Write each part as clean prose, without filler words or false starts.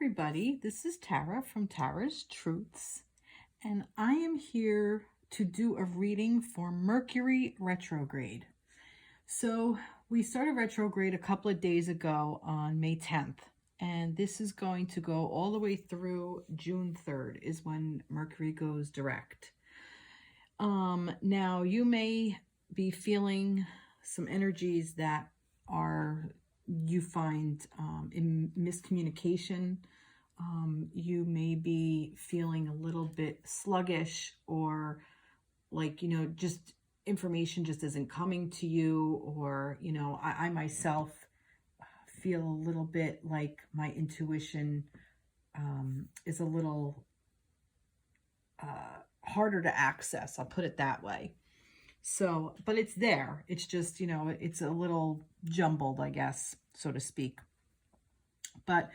everybody, this is Tara from Tara's Truths, and I am here to do a reading for Mercury Retrograde. So we started retrograde a couple of days ago on May 10th, and this is going to go all the way through June 3rd is when Mercury goes direct. Now you may be feeling some energies that you find in miscommunication. You may be feeling a little bit sluggish, or like, just information just isn't coming to you, or, I myself feel a little bit like my intuition is a little harder to access. I'll put it that way. So, but it's there. It's just, it's a little jumbled, I guess, so to speak. But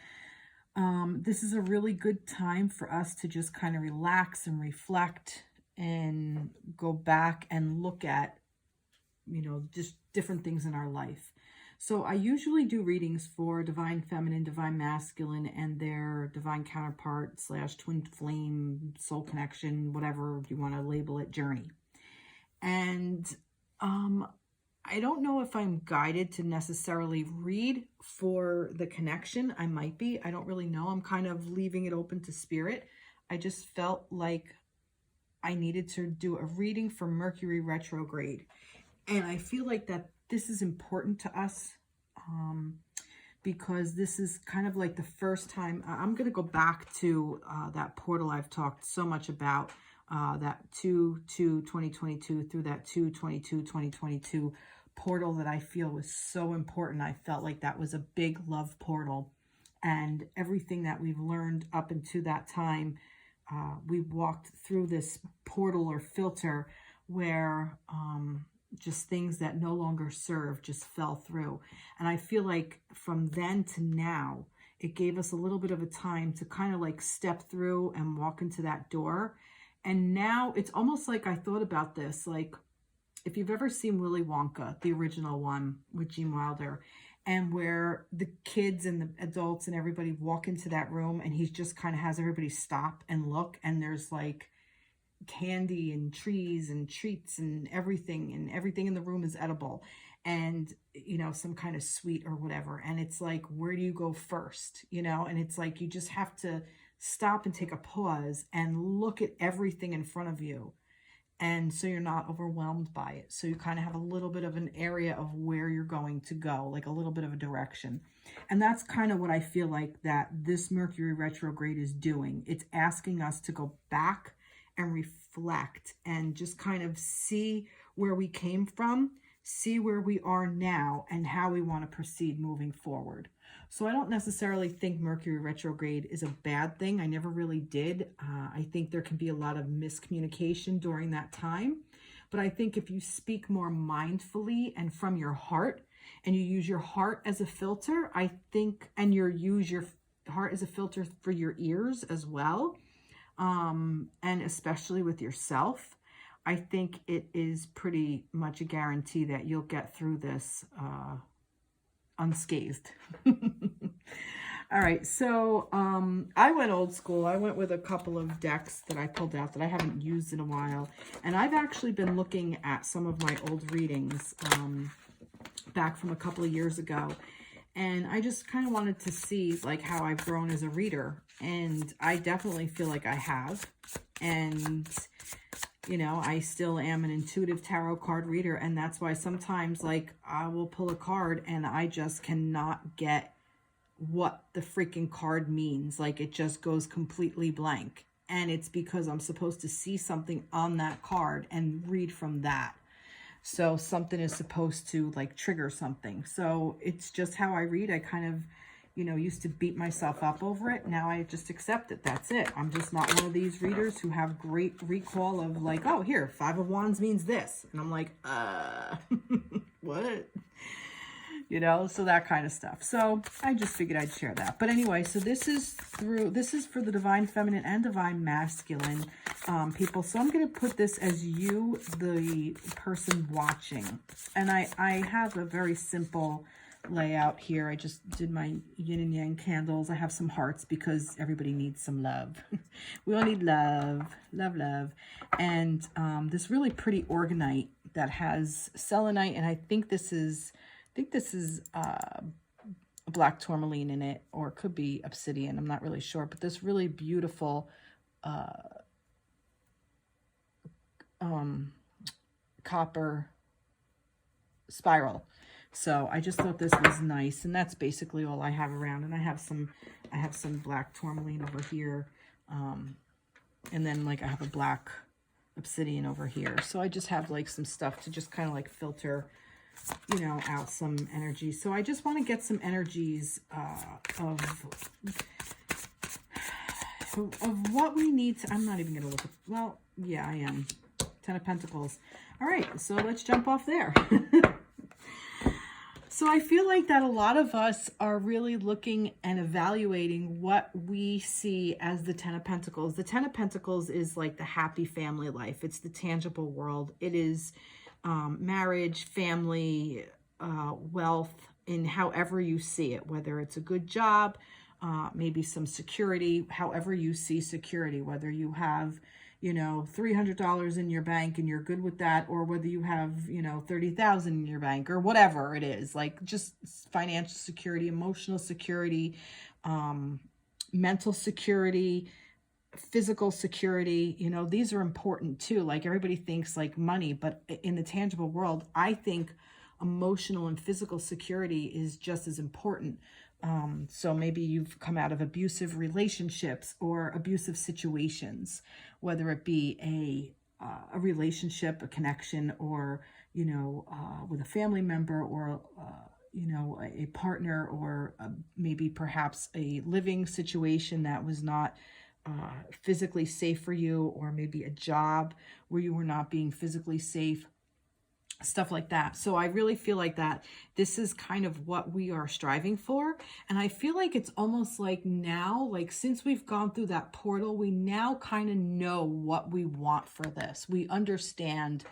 this is a really good time for us to just kind of relax and reflect and go back and look at, just different things in our life. So I usually do readings for divine feminine, divine masculine, and their divine counterpart / twin flame, soul connection, whatever you want to label it, journey. And I don't know if I'm guided to necessarily read for the connection. I might be. I don't really know. I'm kind of leaving it open to spirit. I just felt like I needed to do a reading for Mercury retrograde. And I feel like that this is important to us because this is kind of like the first time. I'm going to go back to that portal I've talked so much about. That 2/2/2022 through that 2/22/2022 portal that I feel was so important. I felt like that was a big love portal, and everything that we've learned up until that time, we walked through this portal or filter where just things that no longer serve just fell through. And I feel like from then to now, it gave us a little bit of a time to kind of like step through and walk into that door. And now it's almost like I thought about this, like if you've ever seen Willy Wonka, the original one with Gene Wilder, and where the kids and the adults and everybody walk into that room and he just kind of has everybody stop and look, and there's like candy and trees and treats and everything in the room is edible, and some kind of sweet or whatever. And it's like, where do you go first? And it's like you just have to stop and take a pause and look at everything in front of you. And so you're not overwhelmed by it. So you kind of have a little bit of an area of where you're going to go, like a little bit of a direction. And that's kind of what I feel like that this Mercury retrograde is doing. It's asking us to go back and reflect and just kind of see where we came from, see where we are now, and how we want to proceed moving forward. So I don't necessarily think Mercury retrograde is a bad thing. I never really did. I think there can be a lot of miscommunication during that time. But I think if you speak more mindfully and from your heart, and you use your heart as a filter, I think, and you use your heart as a filter for your ears as well, and especially with yourself, I think it is pretty much a guarantee that you'll get through this unscathed. All right, so I went old school. I went with a couple of decks that I pulled out that I haven't used in a while, and I've actually been looking at some of my old readings back from a couple of years ago, and I just kind of wanted to see like how I've grown as a reader, and I definitely feel like I have. And I still am an intuitive tarot card reader, and that's why sometimes like I will pull a card and I just cannot get what the freaking card means. Like it just goes completely blank, and it's because I'm supposed to see something on that card and read from that. So something is supposed to like trigger something. So it's just how I read. I kind of used to beat myself up over it. Now I just accept it. That's it. I'm just not one of these readers who have great recall of like, oh, here, 5 of Wands means this. And I'm like, what? So that kind of stuff. So I just figured I'd share that. But anyway, so this is for the divine feminine and divine masculine people. So I'm going to put this as you, the person watching. And I have a very simple layout here. I just did my yin and yang candles. I have some hearts because everybody needs some love. We all need love, love, love. And this really pretty orgonite that has selenite, and I think this is black tourmaline in it, or it could be obsidian. I'm not really sure, but this really beautiful copper spiral. So I just thought this was nice, and that's basically all I have around. And I have some black tourmaline over here, and then like I have a black obsidian over here. So I just have like some stuff to just kind of like filter, you know, out some energy. So I just want to get some energies of what we need to, I'm not even going to look at, well, yeah, I am. 10 of Pentacles. All right, so let's jump off there. So I feel like that a lot of us are really looking and evaluating what we see as the 10 of Pentacles. The 10 of Pentacles is like the happy family life. It's the tangible world. It is marriage, family, wealth, in however you see it, whether it's a good job, maybe some security, however you see security, whether you have, you know, $300 in your bank and you're good with that, or whether you have, you know, 30,000 in your bank, or whatever it is, like just financial security, emotional security, mental security, physical security. You know, these are important too. Like everybody thinks like money, but in the tangible world, I think emotional and physical security is just as important. So maybe you've come out of abusive relationships or abusive situations, whether it be a relationship, a connection, or, you know, with a family member, or, you know, a partner, or maybe perhaps a living situation that was not physically safe for you, or maybe a job where you were not being physically safe. Stuff like that. So I really feel like that this is kind of what we are striving for. And I feel like it's almost like now, like since we've gone through that portal, we now kind of know what we want for this. We understand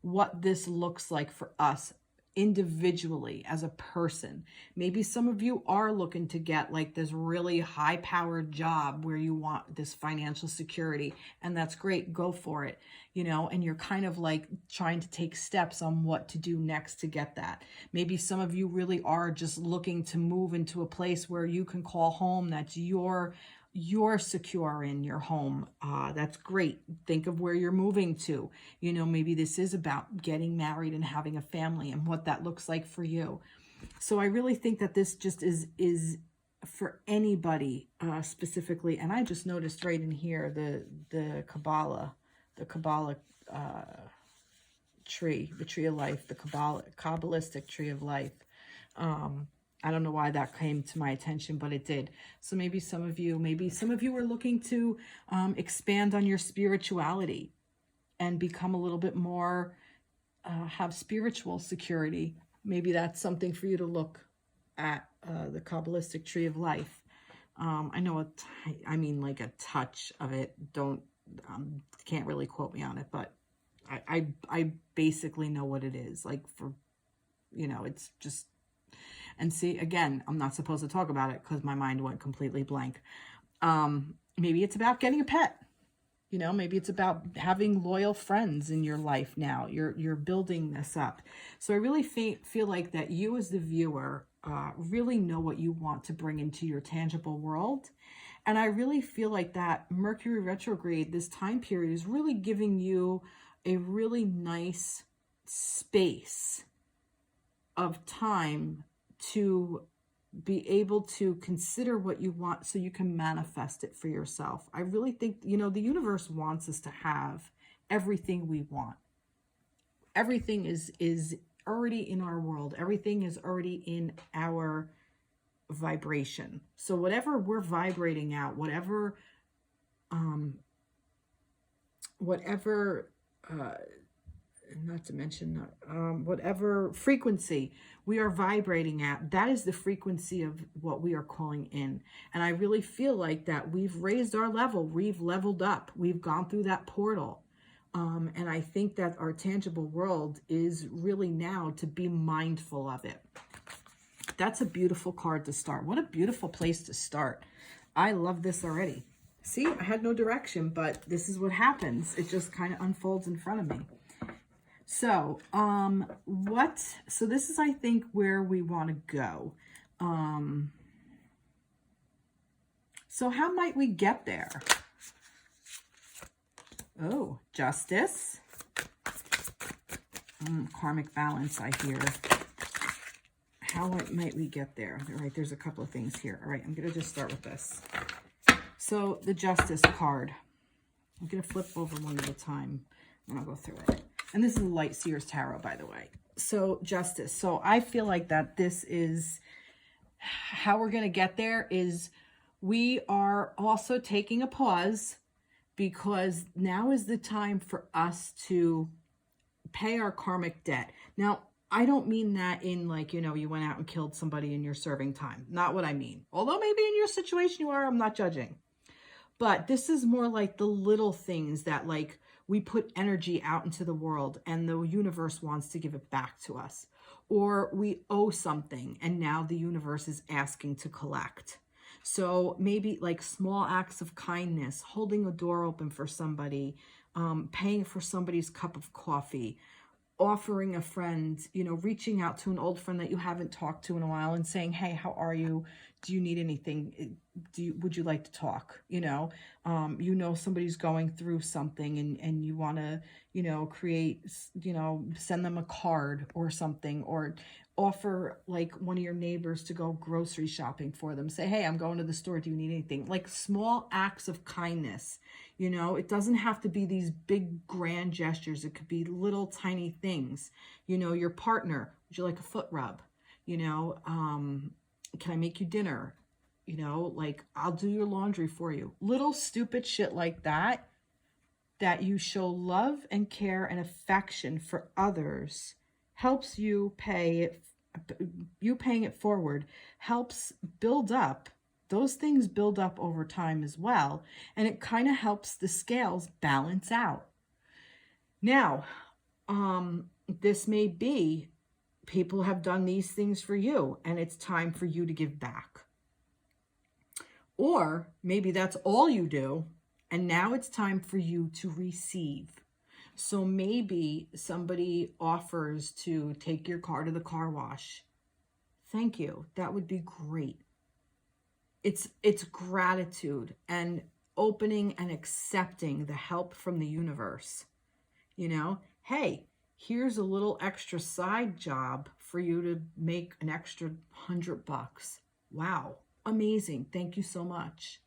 what this looks like for us individually as a person. Maybe some of you are looking to get like this really high powered job where you want this financial security, and that's great. Go for it, you know, and you're kind of like trying to take steps on what to do next to get that. Maybe some of you really are just looking to move into a place where you can call home. That's you're secure in your home. That's great. Think of where you're moving to. You know, maybe this is about getting married and having a family and what that looks like for you. So I really think that this just is for anybody specifically. And I just noticed right in here, the Kabbalah tree, the tree of life, the Kabbalistic tree of life. I don't know why that came to my attention, but it did. So maybe some of you are looking to expand on your spirituality and become a little bit more, have spiritual security. Maybe that's something for you to look at, the Kabbalistic tree of life. I know I mean like a touch of it. Can't really quote me on it, but I basically know what it is. Like for, you know, it's just. And see, again, I'm not supposed to talk about it because my mind went completely blank. Maybe it's about getting a pet. You know, maybe it's about having loyal friends in your life now. You're building this up. So I really feel like that you as the viewer really know what you want to bring into your tangible world. And I really feel like that Mercury retrograde, this time period, is really giving you a really nice space of time to be able to consider what you want so you can manifest it for yourself. I really think, you know, the universe wants us to have everything we want. Everything is already in our world. Everything is already in our vibration. So whatever we're vibrating out, whatever not to mention whatever frequency we are vibrating at, that is the frequency of what we are calling in. And I really feel like that we've raised our level, we've leveled up, we've gone through that portal. And I think that our tangible world is really now to be mindful of it. That's a beautiful card to start. What a beautiful place to start. I love this already. See, I had no direction, but this is what happens. It just kind of unfolds in front of me. So, so this is, I think, where we want to go. So how might we get there? Oh, justice. Karmic balance, I hear. How might we get there? All right, there's a couple of things here. All right, I'm going to just start with this. So the justice card. I'm going to flip over one at a time and I'll go through it. And this is a light Seers tarot, by the way. So justice. So I feel like that this is how we're going to get there is we are also taking a pause because now is the time for us to pay our karmic debt. Now, I don't mean that in like, you know, you went out and killed somebody and you're serving time. Not what I mean. Although maybe in your situation you are, I'm not judging. But this is more like the little things that like we put energy out into the world and the universe wants to give it back to us. Or we owe something and now the universe is asking to collect. So maybe like small acts of kindness, holding a door open for somebody, paying for somebody's cup of coffee, offering a friend, you know, reaching out to an old friend that you haven't talked to in a while and saying, hey, how are you? Do you need anything? Would you like to talk? You know, somebody's going through something and you want to, you know, create, you know, send them a card or something, or offer like one of your neighbors to go grocery shopping for them. Say, hey, I'm going to the store. Do you need anything? Like small acts of kindness. You know, it doesn't have to be these big grand gestures. It could be little tiny things. You know, your partner, would you like a foot rub? You know, can I make you dinner? You know, like I'll do your laundry for you. Little stupid shit like that, that you show love and care and affection for others helps you pay it. You paying it forward helps build up. Those things build up over time as well. And it kind of helps the scales balance out. Now, this may be people have done these things for you and it's time for you to give back. Or maybe that's all you do and now it's time for you to receive. So maybe somebody offers to take your car to the car wash. Thank you. That would be great. It's gratitude and opening and accepting the help from the universe. You know, hey, here's a little extra side job for you to make an extra $100. Wow, amazing. Thank you so much.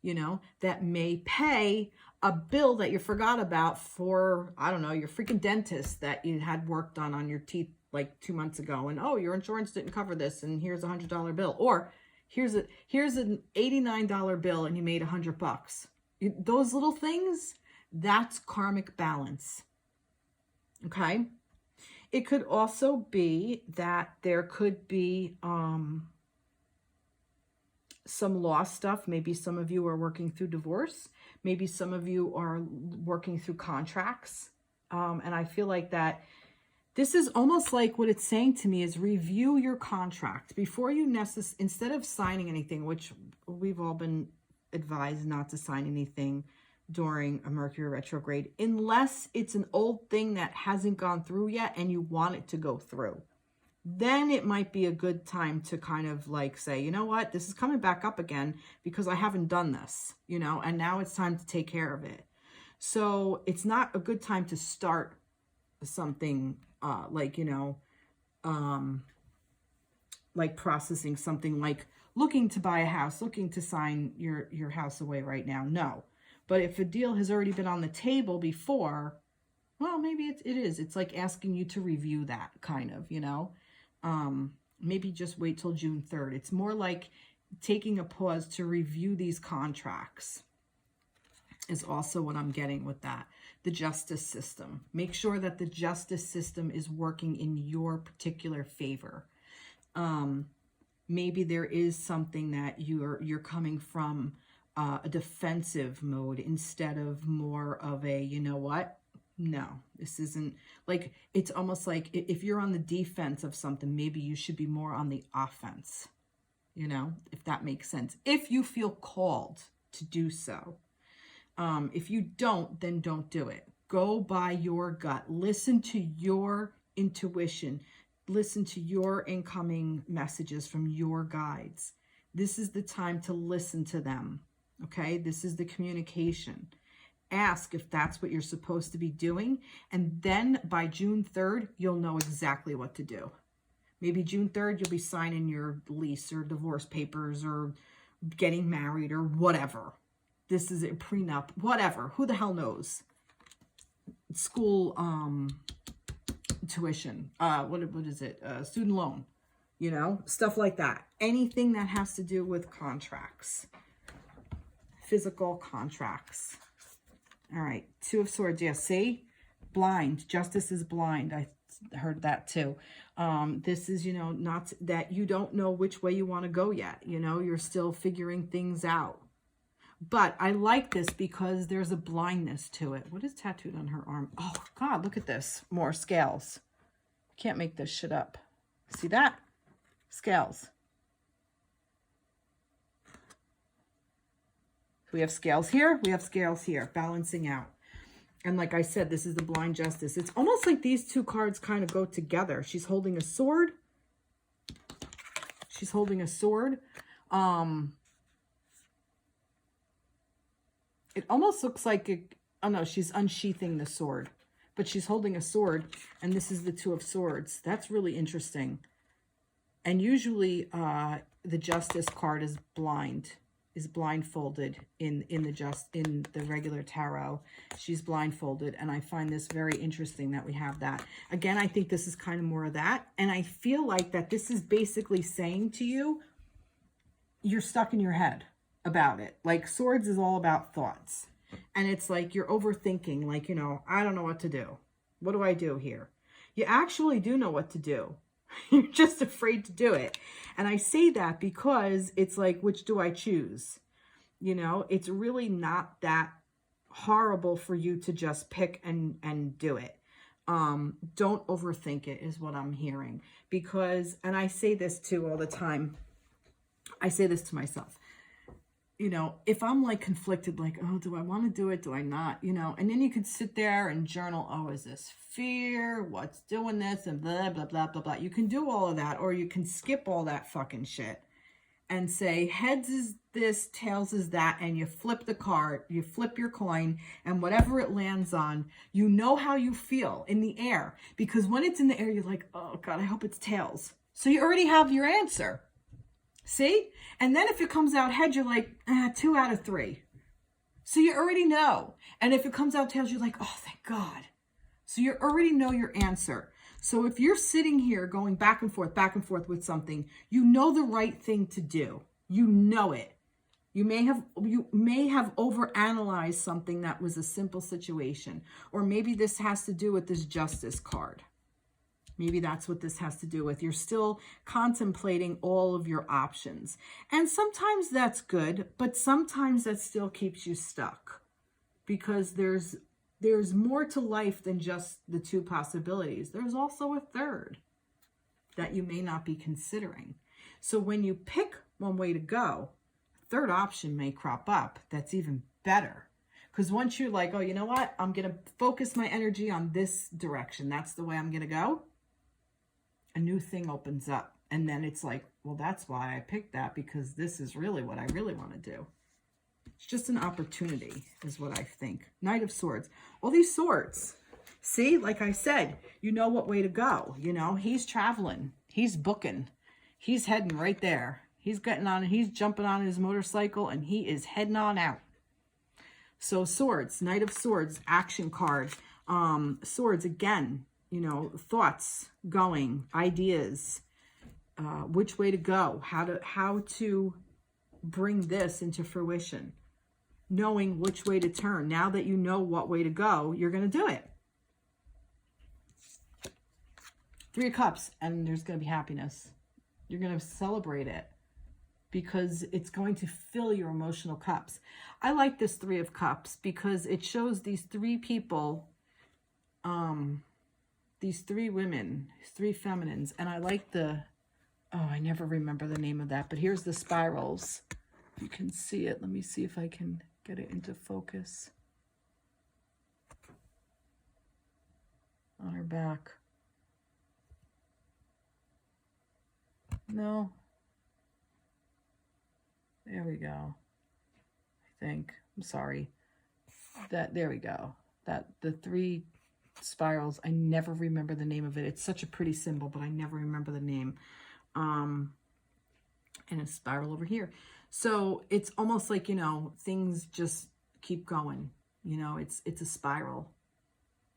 You know, that may pay a bill that you forgot about for, I don't know, your freaking dentist that you had work done on your teeth like 2 months ago. And, oh, your insurance didn't cover this. And here's a $100 bill. Or here's an $89 bill and you made $100. Those little things, that's karmic balance. Okay. It could also be that there could be, some lost stuff. Maybe some of you are working through divorce. Maybe some of you are working through contracts. And I feel like that this is almost like what it's saying to me is review your contract before you instead of signing anything, which we've all been advised not to sign anything during a Mercury retrograde, unless it's an old thing that hasn't gone through yet and you want it to go through. Then it might be a good time to kind of like say, you know what, this is coming back up again because I haven't done this, you know, and now it's time to take care of it. So it's not a good time to start something like, you know, like processing something like looking to buy a house, looking to sign your house away right now. No. But if a deal has already been on the table before, well, maybe it is. It's like asking you to review that kind of, you know. Maybe just wait till June 3rd. It's more like taking a pause to review these contracts is also what I'm getting with that. The justice system. Make sure that the justice system is working in your particular favor. Maybe there is something that you're coming from a defensive mode instead of more of a, you know what, No, this isn't like, it's almost like if you're on the defense of something, maybe you should be more on the offense, you know, if that makes sense. If you feel called to do so. If you don't, then don't do it. Go by your gut. Listen to your intuition. Listen to your incoming messages from your guides. This is the time to listen to them. Okay, this is the communication. Ask if that's what you're supposed to be doing. And then by June 3rd, you'll know exactly what to do. Maybe June 3rd, you'll be signing your lease or divorce papers or getting married or whatever. This is a prenup, whatever. Who the hell knows? School tuition. What is it? Student loan. You know, stuff like that. Anything that has to do with contracts. Physical contracts. All right, Two of Swords. Yeah, see? Blind. Justice is blind. I heard that too. This is, you know, not that you don't know which way you want to go yet. You know, you're still figuring things out. But I like this because there's a blindness to it. What is tattooed on her arm? Oh, God, look at this. More scales. Can't make this shit up. See that? Scales. We have scales here. We have scales here. Balancing out. And like I said, this is the blind justice. It's almost like these two cards kind of go together. She's holding a sword. She's holding a sword. It almost looks like, oh no, she's unsheathing the sword. But she's holding a sword, and this is the Two of Swords. That's really interesting. And usually the Justice card is blindfolded in the regular tarot. She's blindfolded, and I find this very interesting that we have that. Again, I think this is kind of more of that. And I feel like that this is basically saying to you, you're stuck in your head about it. Like Swords is all about thoughts. And it's like you're overthinking, like, you know, I don't know what to do. What do I do here? You actually do know what to do. You're just afraid to do it. And I say that because it's like, which do I choose? You know, it's really not that horrible for you to just pick and do it. Don't overthink it is what I'm hearing. Because, and I say this too all the time. I say this to myself. You know, if I'm like conflicted, like, oh, do I want to do it? Do I not? You know, and then you could sit there and journal, oh, is this fear? What's doing this? And blah, blah, blah, blah, blah. You can do all of that, or you can skip all that fucking shit and say, heads is this, tails is that, and you flip the card, you flip your coin, and whatever it lands on, you know how you feel in the air. Because when it's in the air, you're like, oh, God, I hope it's tails. So you already have your answer. See? And then if it comes out head, you're like, 2 out of 3. So you already know. And if it comes out tails, you're like, oh, thank God. So you already know your answer. So if you're sitting here going back and forth with something, you know the right thing to do. You know it. You may have overanalyzed something that was a simple situation. Or maybe this has to do with this Justice card. Maybe that's what this has to do with. You're still contemplating all of your options. And sometimes that's good, but sometimes that still keeps you stuck. Because there's more to life than just the two possibilities. There's also a third that you may not be considering. So when you pick one way to go, a third option may crop up that's even better. Because once you're like, oh, you know what? I'm going to focus my energy on this direction. That's the way I'm going to go. A new thing opens up. And then it's like, well, that's why I picked that, because this is really what I really want to do. It's just an opportunity is what I think. Knight of Swords. All these swords. See, like I said, you know what way to go. You know, he's traveling. He's booking. He's heading right there. He's getting on, he's jumping on his motorcycle, and he is heading on out. So Swords, Knight of Swords, action card. Swords, again, you know, thoughts going, ideas, which way to go, how to bring this into fruition, knowing which way to turn. Now that you know what way to go, you're going to do it. 3 of Cups, and there's going to be happiness. You're going to celebrate it because it's going to fill your emotional cups. I like this 3 of Cups because it shows these 3 people these three women, three feminines, and I like the, oh, I never remember the name of that, but here's the spirals. You can see it. Let me see if I can get it into focus. On her back. No. There we go. I think. I'm sorry. There we go. The three spirals. I never remember the name of it. It's such a pretty symbol, but I never remember the name. And a spiral over here. So it's almost like, you know, things just keep going. You know, it's a spiral.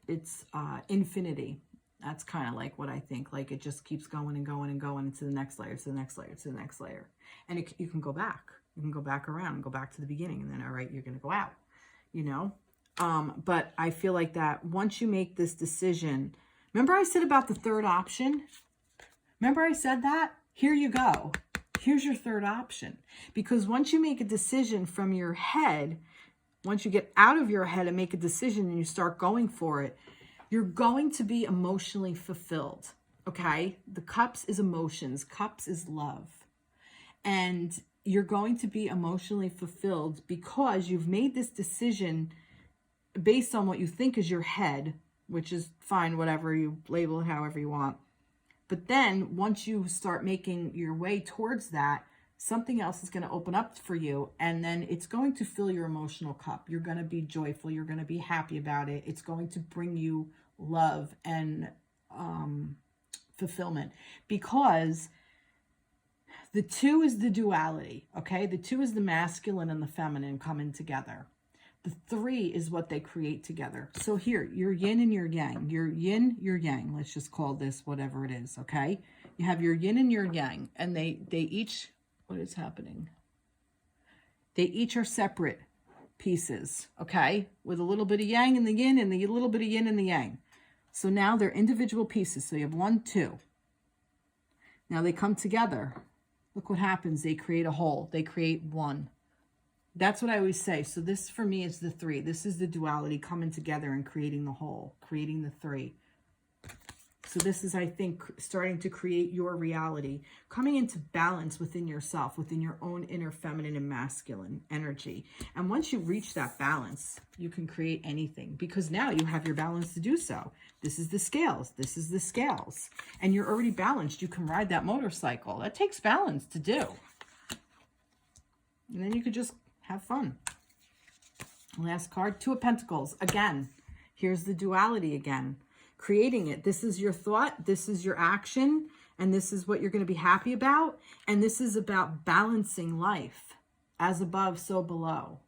It's infinity. That's kind of like what I think. Like it just keeps going and going and going to the next layer, to the next layer, to the next layer. And you can go back. You can go back around and go back to the beginning. And then, all right, you're going to go out, you know. But I feel like that once you make this decision, remember I said about the third option? Remember I said that? Here you go. Here's your third option. Because once you make a decision from your head, once you get out of your head and make a decision and you start going for it, you're going to be emotionally fulfilled, okay? The cups is emotions. Cups is love. And you're going to be emotionally fulfilled because you've made this decision based on what you think is your head, which is fine, whatever, you label it however you want. But then once you start making your way towards that, something else is going to open up for you. And then it's going to fill your emotional cup. You're going to be joyful. You're going to be happy about it. It's going to bring you love and fulfillment. Because the two is the duality, okay? The two is the masculine and the feminine coming together. The three is what they create together. So here, your yin and your yang. Your yin, your yang. Let's just call this whatever it is, okay? You have your yin and your yang, and they each, what is happening? They each are separate pieces, okay? With a little bit of yang in the yin and a little bit of yin in the yang. So now they're individual pieces. So you have 1, 2. Now they come together. Look what happens. They create a whole. They create one. That's what I always say. So this for me is the three. This is the duality coming together and creating the whole, creating the three. So this is, I think, starting to create your reality, coming into balance within yourself, within your own inner feminine and masculine energy. And once you reach that balance, you can create anything because now you have your balance to do so. This is the scales. This is the scales. And you're already balanced. You can ride that motorcycle. That takes balance to do. And then you could just have fun. Last card, 2 of Pentacles. Again, here's the duality again. Creating it. This is your thought. This is your action. And this is what you're going to be happy about. And this is about balancing life. As above, so below.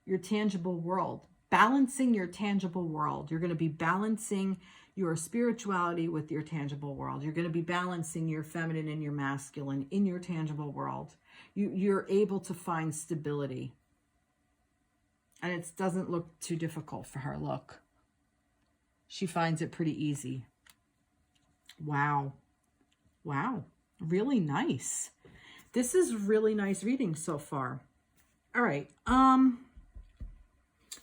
Your tangible world. Balancing your tangible world. You're going to be balancing your spirituality with your tangible world. You're going to be balancing your feminine and your masculine in your tangible world. You're able to find stability. And it doesn't look too difficult for her. Look. She finds it pretty easy. Wow. Wow. Really nice. This is really nice reading so far. All right. I'm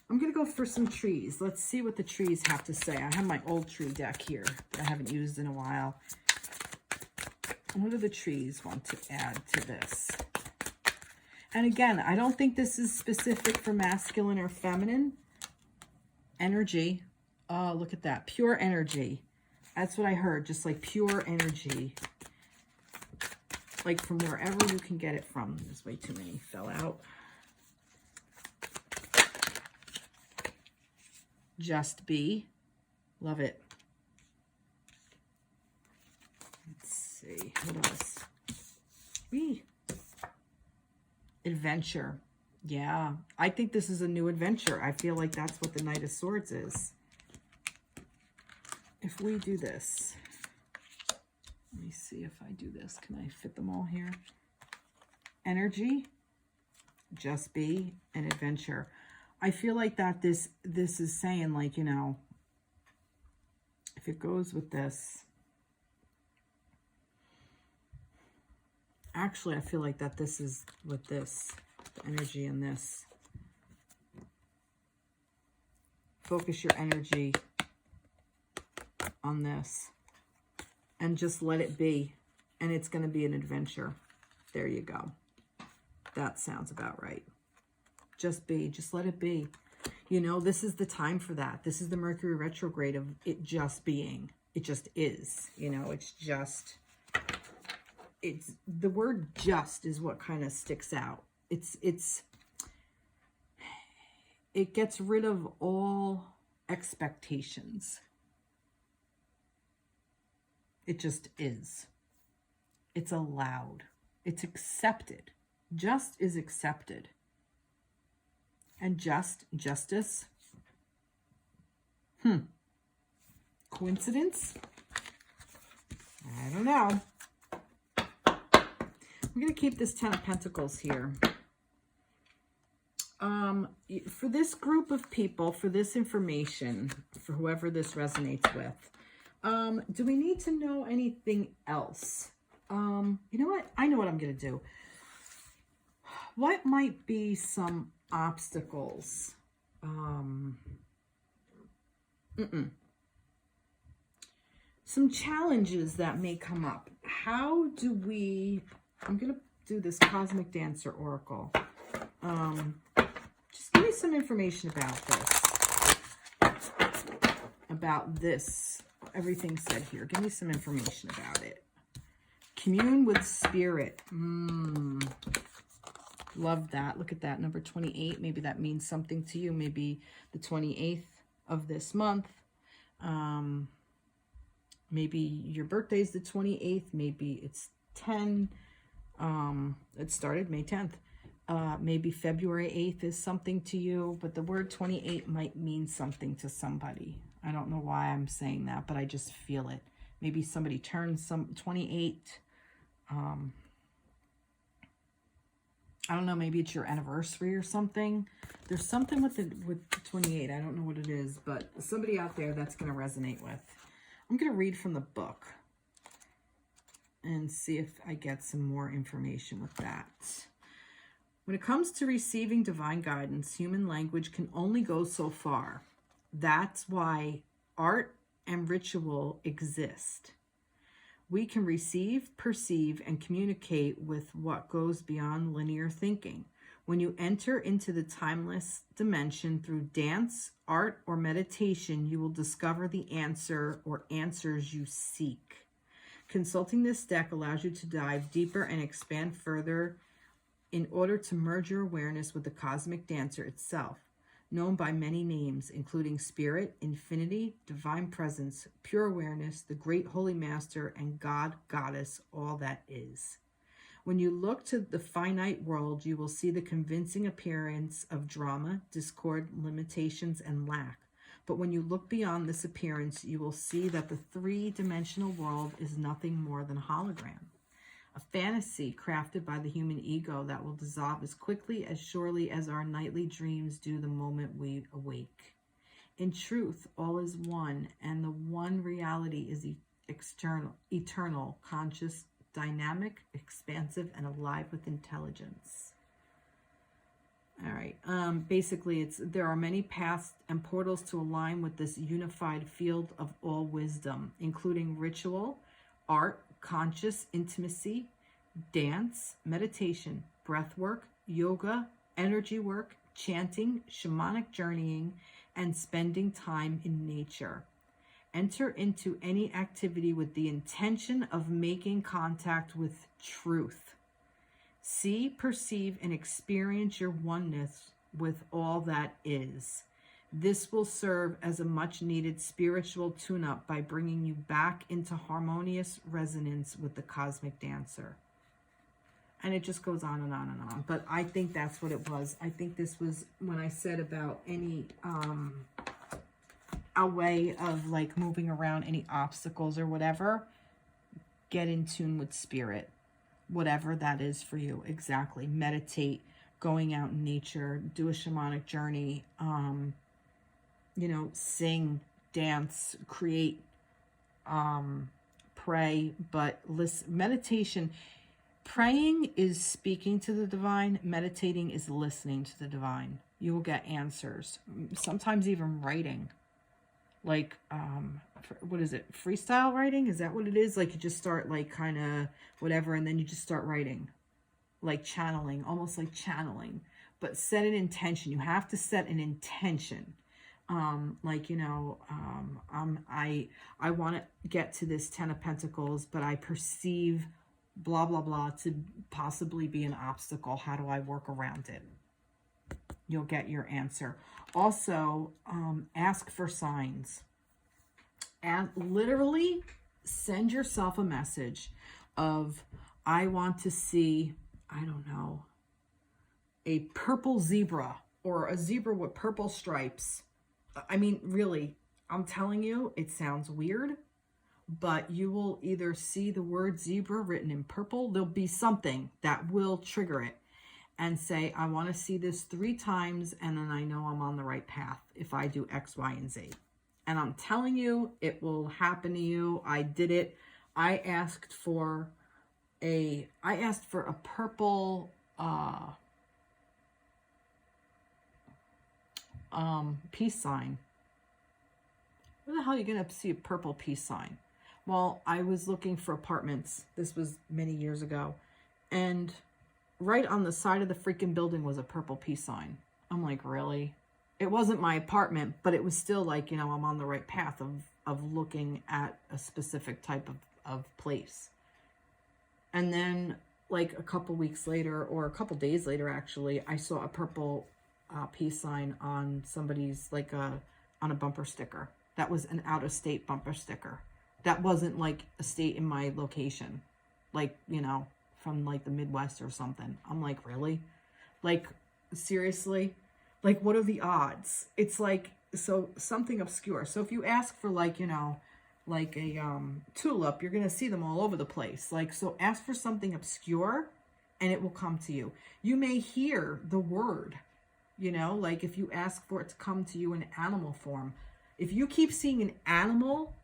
going to go for some trees. Let's see what the trees have to say. I have my old tree deck here that I haven't used in a while. What do the trees want to add to this? And again, I don't think this is specific for masculine or feminine energy. Oh, look at that. Pure energy. That's what I heard. Just like pure energy. Like from wherever you can get it from. There's way too many fell out. Just be. Love it. Let's see. What else? Adventure. Yeah. I think this is a new adventure. I feel like that's what the Knight of Swords is. If we do this. Let me see if I do this. Can I fit them all here? Energy. Just be. An adventure. I feel like that this is saying, like, you know, if it goes with this, actually, I feel like that this is with this, the energy in this. Focus your energy on this. And just let it be. And it's going to be an adventure. There you go. That sounds about right. Just be. Just let it be. You know, this is the time for that. This is the Mercury retrograde of it just being. It just is. You know, it's just... It's the word just is what kind of sticks out. It gets rid of all expectations. It just is. It's allowed. It's accepted. Just is accepted. And justice. Coincidence? I don't know. I'm going to keep this 10 of Pentacles here. For this group of people, for this information, for whoever this resonates with, do we need to know anything else? You know what? I know what I'm going to do. What might be some obstacles? Some challenges that may come up. How do we... I'm going to do this Cosmic Dancer Oracle. Just give me some information about this. About this. Everything said here. Give me some information about it. Commune with spirit. Love that. Look at that. Number 28. Maybe that means something to you. Maybe the 28th of this month. Maybe your birthday is the 28th. Maybe it's 10. It started May 10th. Maybe February 8th is something to you, but the word 28 might mean something to somebody. I don't know why I'm saying that, but I just feel it. Maybe somebody turns 28. I don't know, maybe it's your anniversary or something. There's something with the 28. I don't know what it is, but somebody out there that's going to resonate with. I'm going to read from the book and see if I get some more information with that. When it comes to receiving divine guidance, human language can only go so far. That's why art and ritual exist. We can receive, perceive, and communicate with what goes beyond linear thinking. When you enter into the timeless dimension through dance, art, or meditation, you will discover the answer or answers you seek. Consulting this deck allows you to dive deeper and expand further in order to merge your awareness with the cosmic dancer itself, known by many names, including Spirit, Infinity, Divine Presence, Pure Awareness, the Great Holy Master, and God, Goddess, all that is. When you look to the finite world, you will see the convincing appearance of drama, discord, limitations, and lack. But when you look beyond this appearance, you will see that the three-dimensional world is nothing more than a hologram. A fantasy crafted by the human ego that will dissolve as quickly, as surely as our nightly dreams do the moment we awake. In truth, all is one, and the one reality is eternal, conscious, dynamic, expansive, and alive with intelligence. All right. Basically, there are many paths and portals to align with this unified field of all wisdom, including ritual, art, conscious intimacy, dance, meditation, breath work, yoga, energy work, chanting, shamanic journeying, and spending time in nature. Enter into any activity with the intention of making contact with truth. See, perceive, and experience your oneness with all that is. This will serve as a much-needed spiritual tune-up by bringing you back into harmonious resonance with the cosmic dancer. And it just goes on and on and on. But I think that's what it was. I think this was when I said about any, a way of like moving around any obstacles or whatever. Get in tune with spirit. Whatever that is for you. Exactly. Meditate. Going out in nature. Do a shamanic journey. Sing, dance, create, pray, but listen, meditation, praying is speaking to the divine, meditating is listening to the divine. You will get answers, sometimes even writing like, what is it? Freestyle writing? Is that what it is? Like you just start like kind of whatever, and then you just start writing, like channeling, almost like channeling, but set an intention. You have to set an intention. Like, you know, I want to get to this 10 of Pentacles, but I perceive blah, blah, blah to possibly be an obstacle. How do I work around it? You'll get your answer. Also, ask for signs. And literally send yourself a message of, I want to see, I don't know, a purple zebra or a zebra with purple stripes. I mean, really, I'm telling you, it sounds weird, but you will either see the word zebra written in purple. There'll be something that will trigger it and say, I want to see this 3 times, and then I know I'm on the right path if I do X, Y, and Z. And I'm telling you, it will happen to you. I did it. I asked for a purple peace sign. Where the hell are you going to see a purple peace sign? Well, I was looking for apartments. This was many years ago. And right on the side of the freaking building was a purple peace sign. I'm like, really? It wasn't my apartment, but it was still like, you know, I'm on the right path of looking at a specific type of place. And then like a couple weeks later, or a couple days later, actually, I saw a purple peace sign on somebody's, like on a bumper sticker. That was an out-of-state bumper sticker. That wasn't like a state in my location, like, you know, from like the Midwest or something. I'm like, really? Like, seriously? Like, what are the odds? It's like, so something obscure. So if you ask for like, you know, like a tulip, you're going to see them all over the place. Like, so ask for something obscure and it will come to you. You may hear the word, you know, like if you ask for it to come to you in animal form. If you keep seeing an animal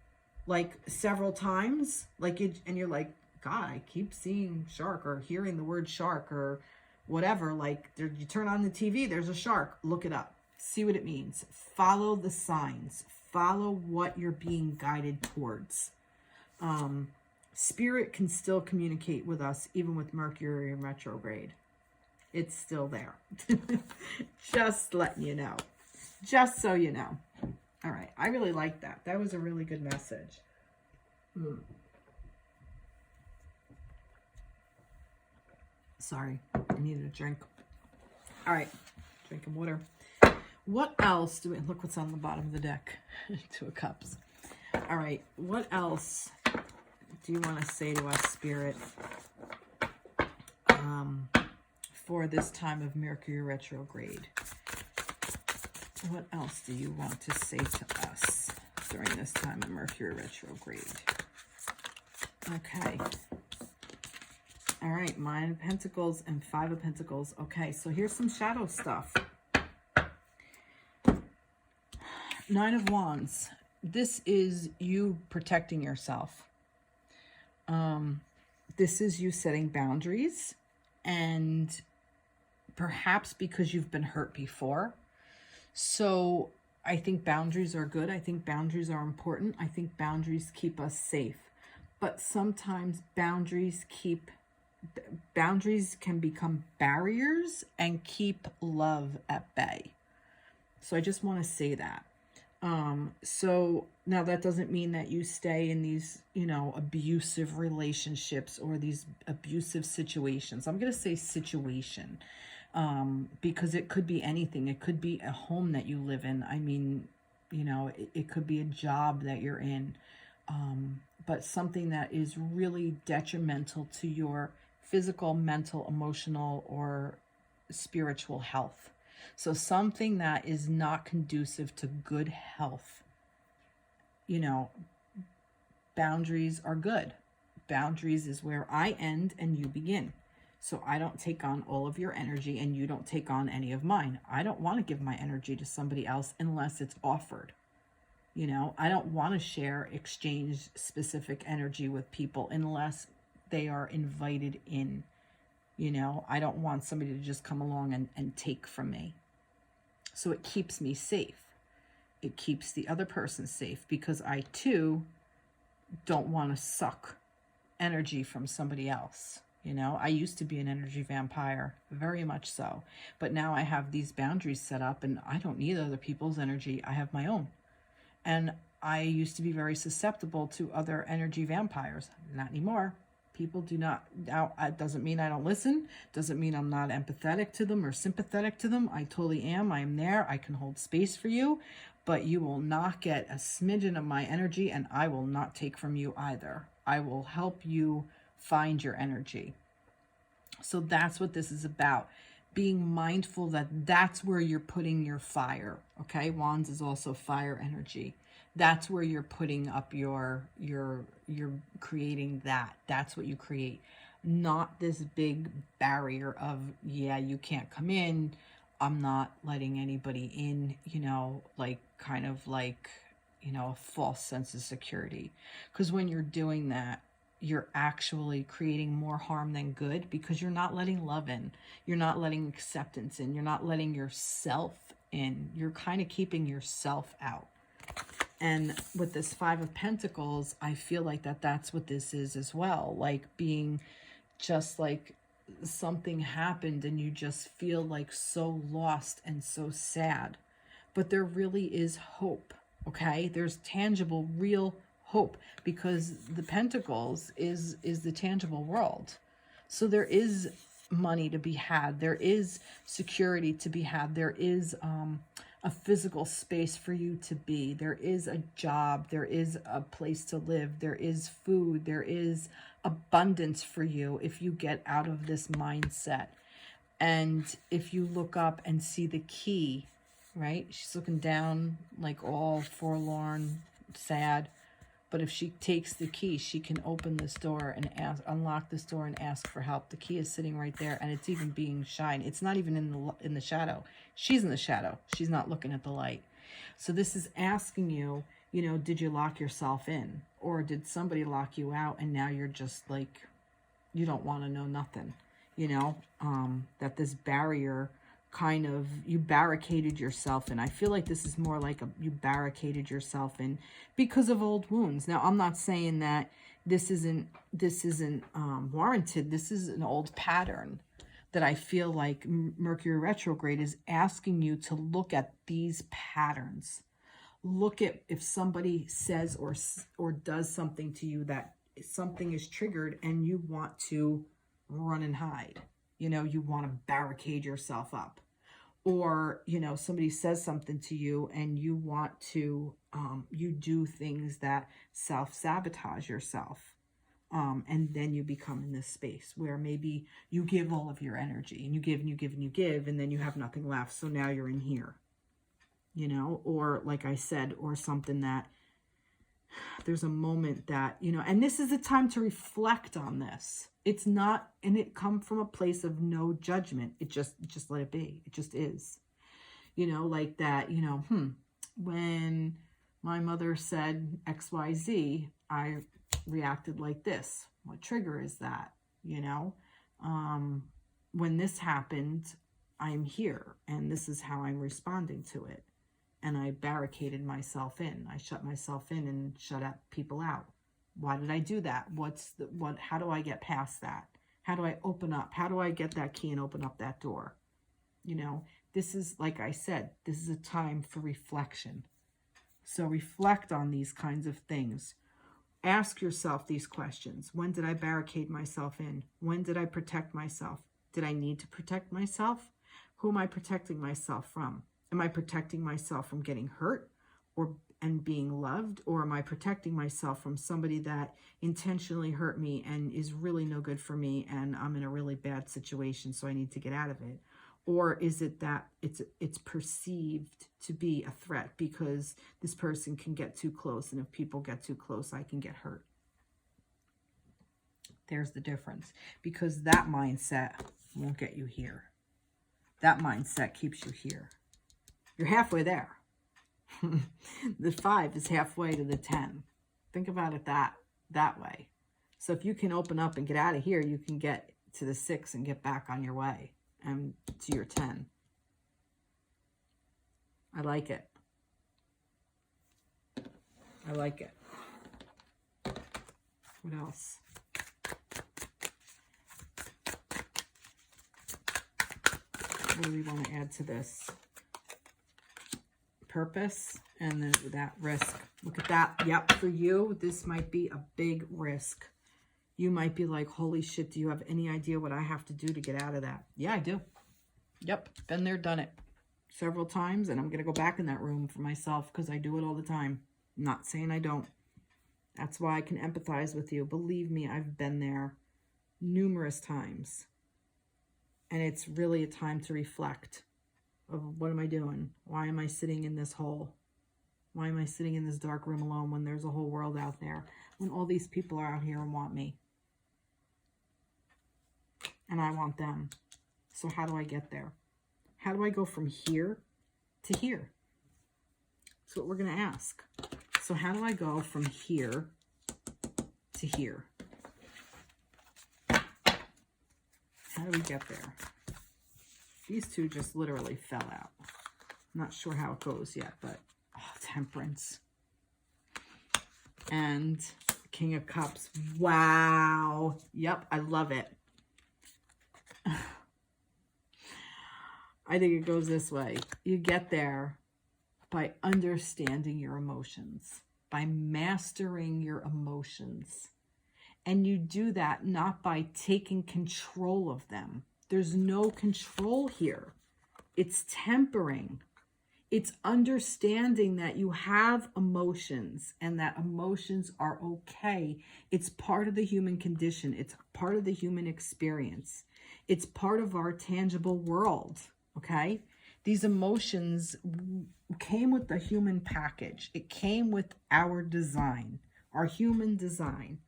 like several times, like it, and you're like, God, I keep seeing shark or hearing the word shark or whatever, like there, you turn on the TV, there's a shark, look it up, see what it means, follow the signs, follow what you're being guided towards. Spirit can still communicate with us even with Mercury in retrograde. It's still there. Just letting you know, just so you know. All right, I really like that. That was a really good message. Sorry, I needed a drink. All right, drinking water. What else do we, look what's on the bottom of the deck. 2 of Cups. All right, what else do you want to say to us, Spirit, for this time of Mercury retrograde? What else do you want to say to us during this time of Mercury retrograde? Okay. All right, 9 of Pentacles and 5 of Pentacles. Okay, so here's some shadow stuff. 9 of Wands. This is you protecting yourself. This is you setting boundaries, and perhaps because you've been hurt before. So I think boundaries are good. I think boundaries are important. I think boundaries keep us safe. But sometimes boundaries can become barriers and keep love at bay. So I just want to say that. So now that doesn't mean that you stay in these, you know, abusive relationships or these abusive situations. I'm going to say situation, because it could be anything. It could be a home that you live in. I mean, you know, it could be a job that you're in, but something that is really detrimental to your physical, mental, emotional, or spiritual health. So something that is not conducive to good health. You know, boundaries are good. Boundaries is where I end and you begin. So I don't take on all of your energy and you don't take on any of mine. I don't want to give my energy to somebody else unless it's offered. You know, I don't want to exchange specific energy with people unless they are invited in. You know, I don't want somebody to just come along and take from me. So it keeps me safe. it keeps the other person safe, because I too don't want to suck energy from somebody else. You know, I used to be an energy vampire, very much so. But now I have these boundaries set up and I don't need other people's energy. I have my own. And I used to be very susceptible to other energy vampires. Not anymore. People do not, now it doesn't mean I don't listen, doesn't mean I'm not empathetic to them or sympathetic to them. I totally am. I am there. I can hold space for you, but you will not get a smidgen of my energy, and I will not take from you either. I will help you find your energy. So that's what this is about. Being mindful that that's where you're putting your fire. Okay, Wands is also fire energy. That's where you're putting up you're creating that. That's what you create. Not this big barrier of, yeah, you can't come in. I'm not letting anybody in, you know, like kind of like, you know, a false sense of security. Because when you're doing that, you're actually creating more harm than good, because you're not letting love in. You're not letting acceptance in. You're not letting yourself in. You're kind of keeping yourself out. And with this Five of Pentacles, I feel like that's what this is as well. Like being just like something happened and you just feel like so lost and so sad. But there really is hope, okay? There's tangible, real hope, because the Pentacles is the tangible world. So there is money to be had. There is security to be had. There is a physical space for you to be. There is a job. There is a place to live. There is food. There is abundance for you if you get out of this mindset. And if you look up and see the key, right? She's looking down like all forlorn, sad. But if she takes the key, she can open this door and unlock this door and ask for help. The key is sitting right there, and it's even being shined. It's not even in the shadow. She's in the shadow. She's not looking at the light. So this is asking you, you know, did you lock yourself in? Or did somebody lock you out and now you're just like, you don't want to know nothing, you know, that this barrier kind of, you barricaded yourself in. I feel like this is more like you barricaded yourself in because of old wounds. Now, I'm not saying that this isn't warranted. This is an old pattern that I feel like Mercury Retrograde is asking you to look at these patterns. Look at if somebody says or does something to you that something is triggered and you want to run and hide. You know, you want to barricade yourself up. Or, you know, somebody says something to you and you want to, you do things that self-sabotage yourself. And then you become in this space where maybe you give all of your energy and you give and you give and you give, and then you have nothing left. So now you're in here, you know, or like I said, or something that there's a moment that, you know, and this is a time to reflect on this. It's not, and it come from a place of no judgment. It just let it be. It just is, you know, like that, you know, when my mother said XYZ, I reacted like this. What trigger is that? You know, when this happened, I'm here and this is how I'm responding to it. And I barricaded myself in. I shut myself in and shut people out. Why did I do that? How do I get past that? How do I open up? How do I get that key and open up that door? You know, this is, like I said, this is a time for reflection. So reflect on these kinds of things. Ask yourself these questions. When did I barricade myself in? When did I protect myself? Did I need to protect myself? Who am I protecting myself from? Am I protecting myself from getting hurt and being loved? Or am I protecting myself from somebody that intentionally hurt me and is really no good for me and I'm in a really bad situation, so I need to get out of it? Or is it that it's perceived to be a threat because this person can get too close, and if people get too close, I can get hurt? There's the difference, because that mindset won't get you here. That mindset keeps you here. You're halfway there. The 5 is halfway to the 10. Think about it that way. So if you can open up and get out of here, you can get to the 6 and get back on your way and to your 10. I like it. I like it. What else? What do we want to add to this? Purpose, and then that risk. Look at that. Yep, for you, this might be a big risk. You might be like, holy shit, do you have any idea what I have to do to get out of that? Yeah, I do. Yep, been there, done it several times, and I'm going to go back in that room for myself because I do it all the time. I'm not saying I don't. That's why I can empathize with you. Believe me, I've been there numerous times. And it's really a time to reflect of what am I doing? Why am I sitting in this hole? Why am I sitting in this dark room alone when there's a whole world out there? When all these people are out here and want me. And I want them. So how do I get there? How do I go from here to here? That's what we're going to ask. So how do I go from here to here? How do we get there? These two just literally fell out. I'm not sure how it goes yet, but Temperance. And King of Cups. Wow. Yep, I love it. I think it goes this way. You get there by understanding your emotions, by mastering your emotions. And you do that not by taking control of them. There's no control here. It's tempering. It's understanding that you have emotions and that emotions are okay. It's part of the human condition. It's part of the human experience. It's part of our tangible world, okay? These emotions came with the human package. It came with our design, our human design.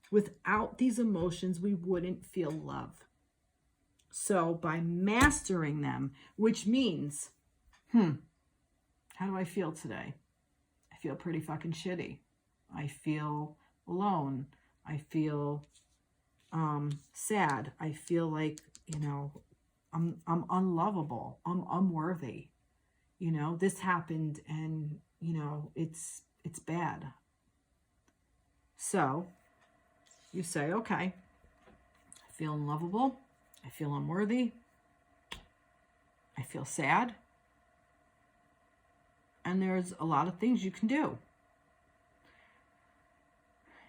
Without these emotions, we wouldn't feel love. So by mastering them, which means, how do I feel today? I feel pretty fucking shitty. I feel alone. I feel sad. I feel like, you know, I'm unlovable. I'm unworthy. You know, this happened and, you know, it's bad. So you say, okay, I feel unlovable. I feel unworthy. I feel sad. And there's a lot of things you can do.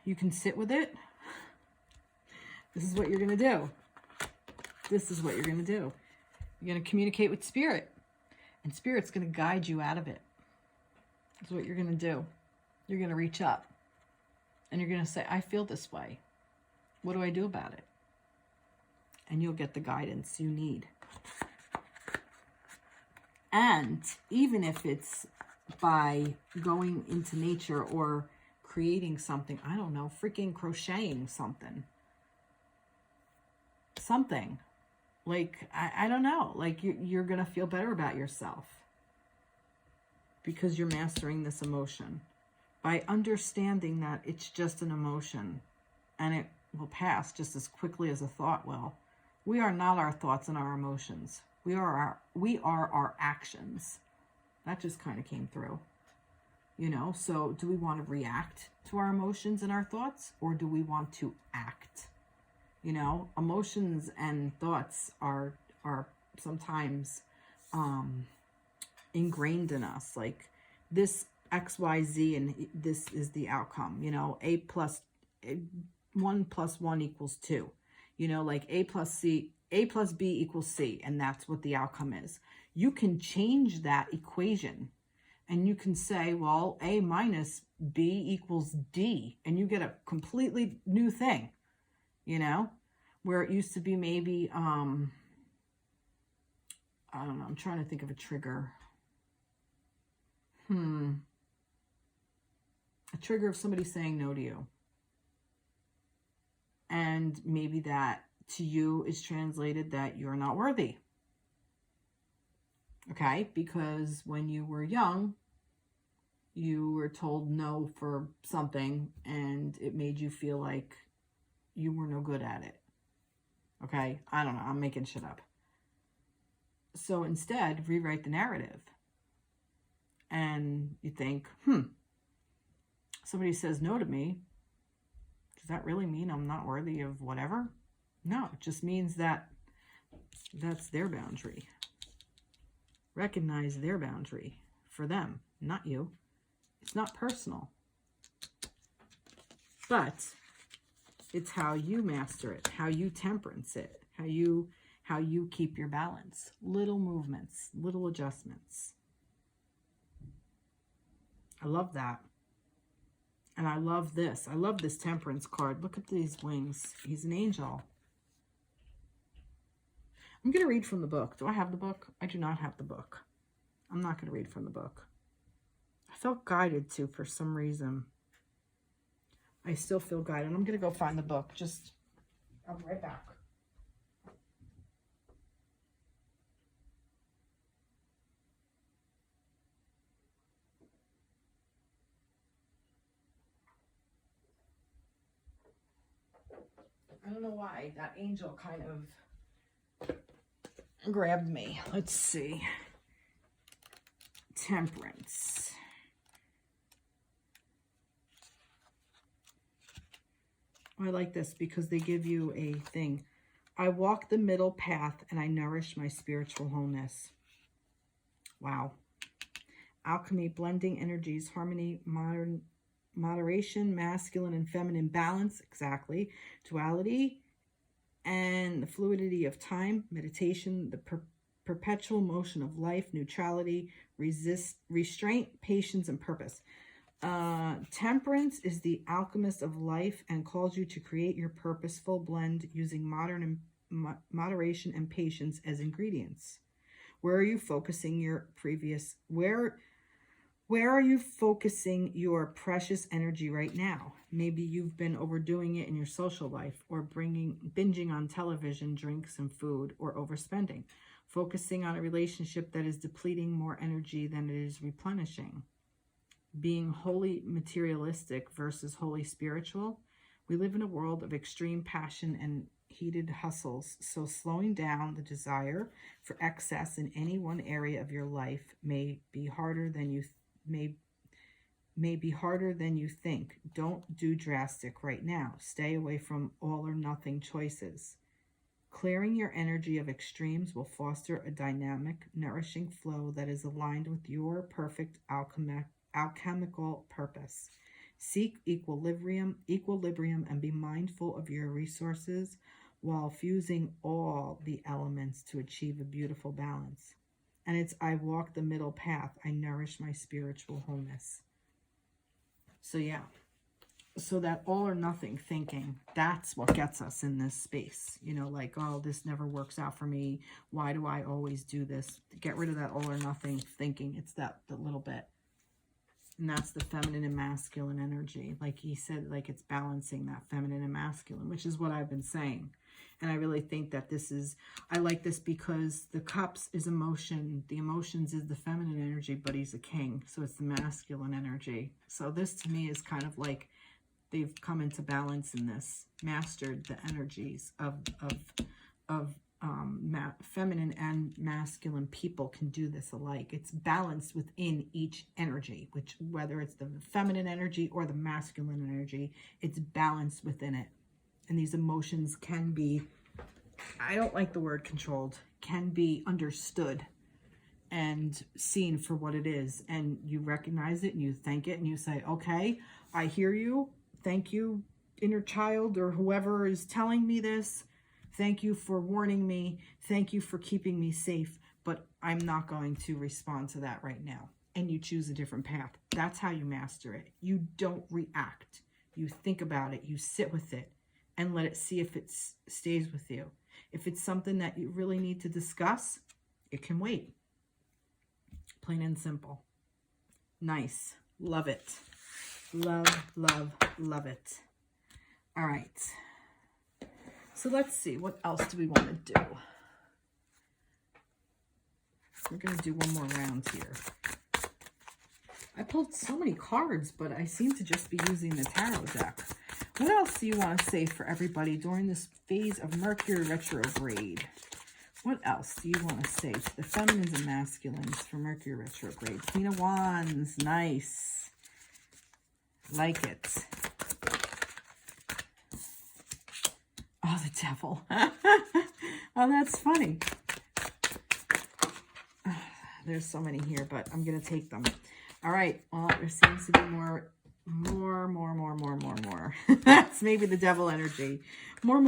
You can sit with it. This is what you're going to do. This is what you're going to do. You're going to communicate with Spirit. And Spirit's going to guide you out of it. That's what you're going to do. You're going to reach up. And you're going to say, I feel this way. What do I do about it? And you'll get the guidance you need. And even if it's by going into nature or creating something, I don't know, freaking crocheting something. Something. Like, I don't know. Like, you're going to feel better about yourself. Because you're mastering this emotion. By understanding that it's just an emotion. And it will pass just as quickly as a thought will. We are not our thoughts and our emotions. We are our actions. That just kind of came through. You know, so do we want to react to our emotions and our thoughts? Or do we want to act? You know, emotions and thoughts are sometimes ingrained in us. Like this X, Y, Z, and this is the outcome. You know, 1 + 1 = 2. You know, like A plus B equals C, and that's what the outcome is. You can change that equation, and you can say, well, A minus B = D, and you get a completely new thing, you know, where it used to be maybe, I don't know, I'm trying to think of a trigger. A trigger of somebody saying no to you. And maybe that to you is translated that you're not worthy. Okay? Because when you were young, you were told no for something and it made you feel like you were no good at it. Okay? I don't know. I'm making shit up. So instead, rewrite the narrative. And you think, Somebody says no to me. Does that really mean I'm not worthy of whatever? No, it just means that that's their boundary. Recognize their boundary for them, not you. It's not personal. But it's how you master it, how you temperance it, how you keep your balance. Little movements, little adjustments. I love that. And I love this. I love this temperance card. Look at these wings. He's an angel. I'm going to read from the book. Do I have the book? I do not have the book. I'm not going to read from the book. I felt guided to for some reason. I still feel guided. I'm going to go find the book. I'll be right back. I don't know why that angel kind of grabbed me. Let's see. Temperance. I like this because they give you a thing. I walk the middle path and I nourish my spiritual wholeness. Wow. Alchemy, blending energies, harmony, moderation, masculine and feminine balance, exactly. Duality and the fluidity of time, meditation, the perpetual motion of life, neutrality, restraint, patience, and purpose. Temperance is the alchemist of life and calls you to create your purposeful blend using moderation and patience as ingredients. Where are you focusing your where are you focusing your precious energy right now? Maybe you've been overdoing it in your social life, or binging on television, drinks, and food, or overspending. Focusing on a relationship that is depleting more energy than it is replenishing. Being wholly materialistic versus wholly spiritual. We live in a world of extreme passion and heated hustles, so slowing down the desire for excess in any one area of your life may be harder than you think. Don't do drastic right now. Stay away from all or nothing choices. Clearing your energy of extremes will foster a dynamic, nourishing flow that is aligned with your perfect alchemical purpose. Seek equilibrium and be mindful of your resources while fusing all the elements to achieve a beautiful balance. And it's, I walk the middle path. I nourish my spiritual wholeness. So yeah. So that all or nothing thinking, that's what gets us in this space. You know, like, oh, this never works out for me. Why do I always do this? Get rid of that all or nothing thinking. It's the little bit. And that's the feminine and masculine energy. Like he said, like it's balancing that feminine and masculine, which is what I've been saying. And I really think that I like this because the cups is emotion. The emotions is the feminine energy, but he's a king. So it's the masculine energy. So this to me is kind of like they've come into balance in this, mastered the energies of feminine and masculine people can do this alike. It's balanced within each energy, which whether it's the feminine energy or the masculine energy, it's balanced within it. And these emotions can be, I don't like the word controlled, can be understood and seen for what it is. And you recognize it and you thank it and you say, okay, I hear you. Thank you, inner child or whoever is telling me this. Thank you for warning me. Thank you for keeping me safe. But I'm not going to respond to that right now. And you choose a different path. That's how you master it. You don't react. You think about it. You sit with it and let it see if it stays with you. If it's something that you really need to discuss, it can wait. Plain and simple. Nice. Love it. Love, love, love it. All right. So let's see. What else do we want to do? We're going to do one more round here. I pulled so many cards, but I seem to just be using the tarot deck. What else do you want to say for everybody during this phase of Mercury Retrograde? What else do you want to say to the feminines and masculines for Mercury Retrograde? Queen of Wands. Nice. Like it. Oh, the devil. Oh, that's funny. There's so many here, but I'm going to take them. All right. Well, there seems to be more. That's maybe the devil energy. More.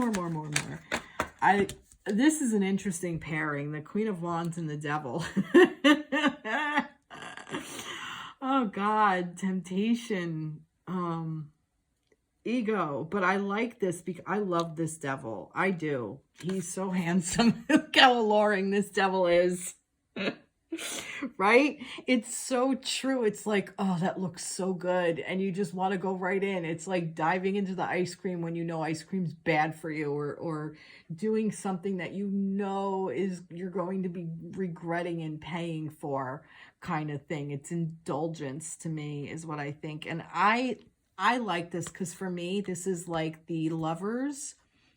This is an interesting pairing. The Queen of Wands and the devil. Oh, God. Temptation. Ego. But I like this because I love this devil. I do. He's so handsome. Look how alluring this devil is. Right? It's so true. It's like, oh, that looks so good. And you just want to go right in. It's like diving into the ice cream when you know ice cream's bad for you, or doing something that you know is you're going to be regretting and paying for, kind of thing. It's indulgence to me is what I think. And I like this because for me, this is like the Lovers.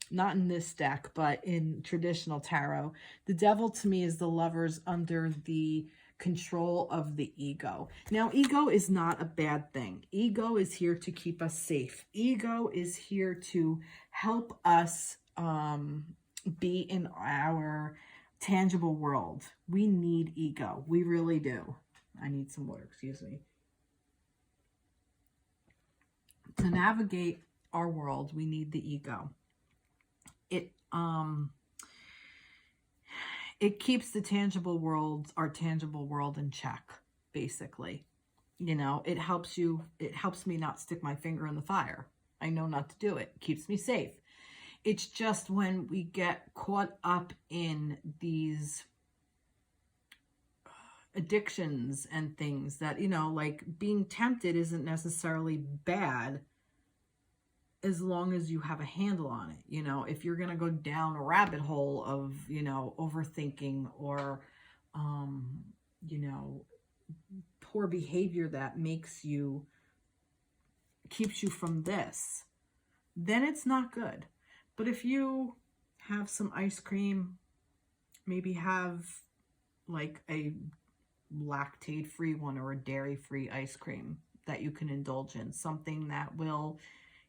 Not in this deck, but in traditional tarot. The devil to me is the Lovers under the control of the ego. Now, ego is not a bad thing. Ego is here to keep us safe. Ego is here to help us be in our tangible world. We need ego. We really do. I need some water, excuse me. To navigate our world, we need the ego. It keeps the tangible world, our tangible world, in check, basically. You know, it helps me not stick my finger in the fire. I know not to do it. It keeps me safe. It's just when we get caught up in these addictions and things that, you know, like being tempted isn't necessarily bad, as long as you have a handle on it. You know, if you're going to go down a rabbit hole of, you know, overthinking or, you know, poor behavior that keeps you from this, then it's not good. But if you have some ice cream, maybe have like a lactate-free one or a dairy-free ice cream that you can indulge in, something that will,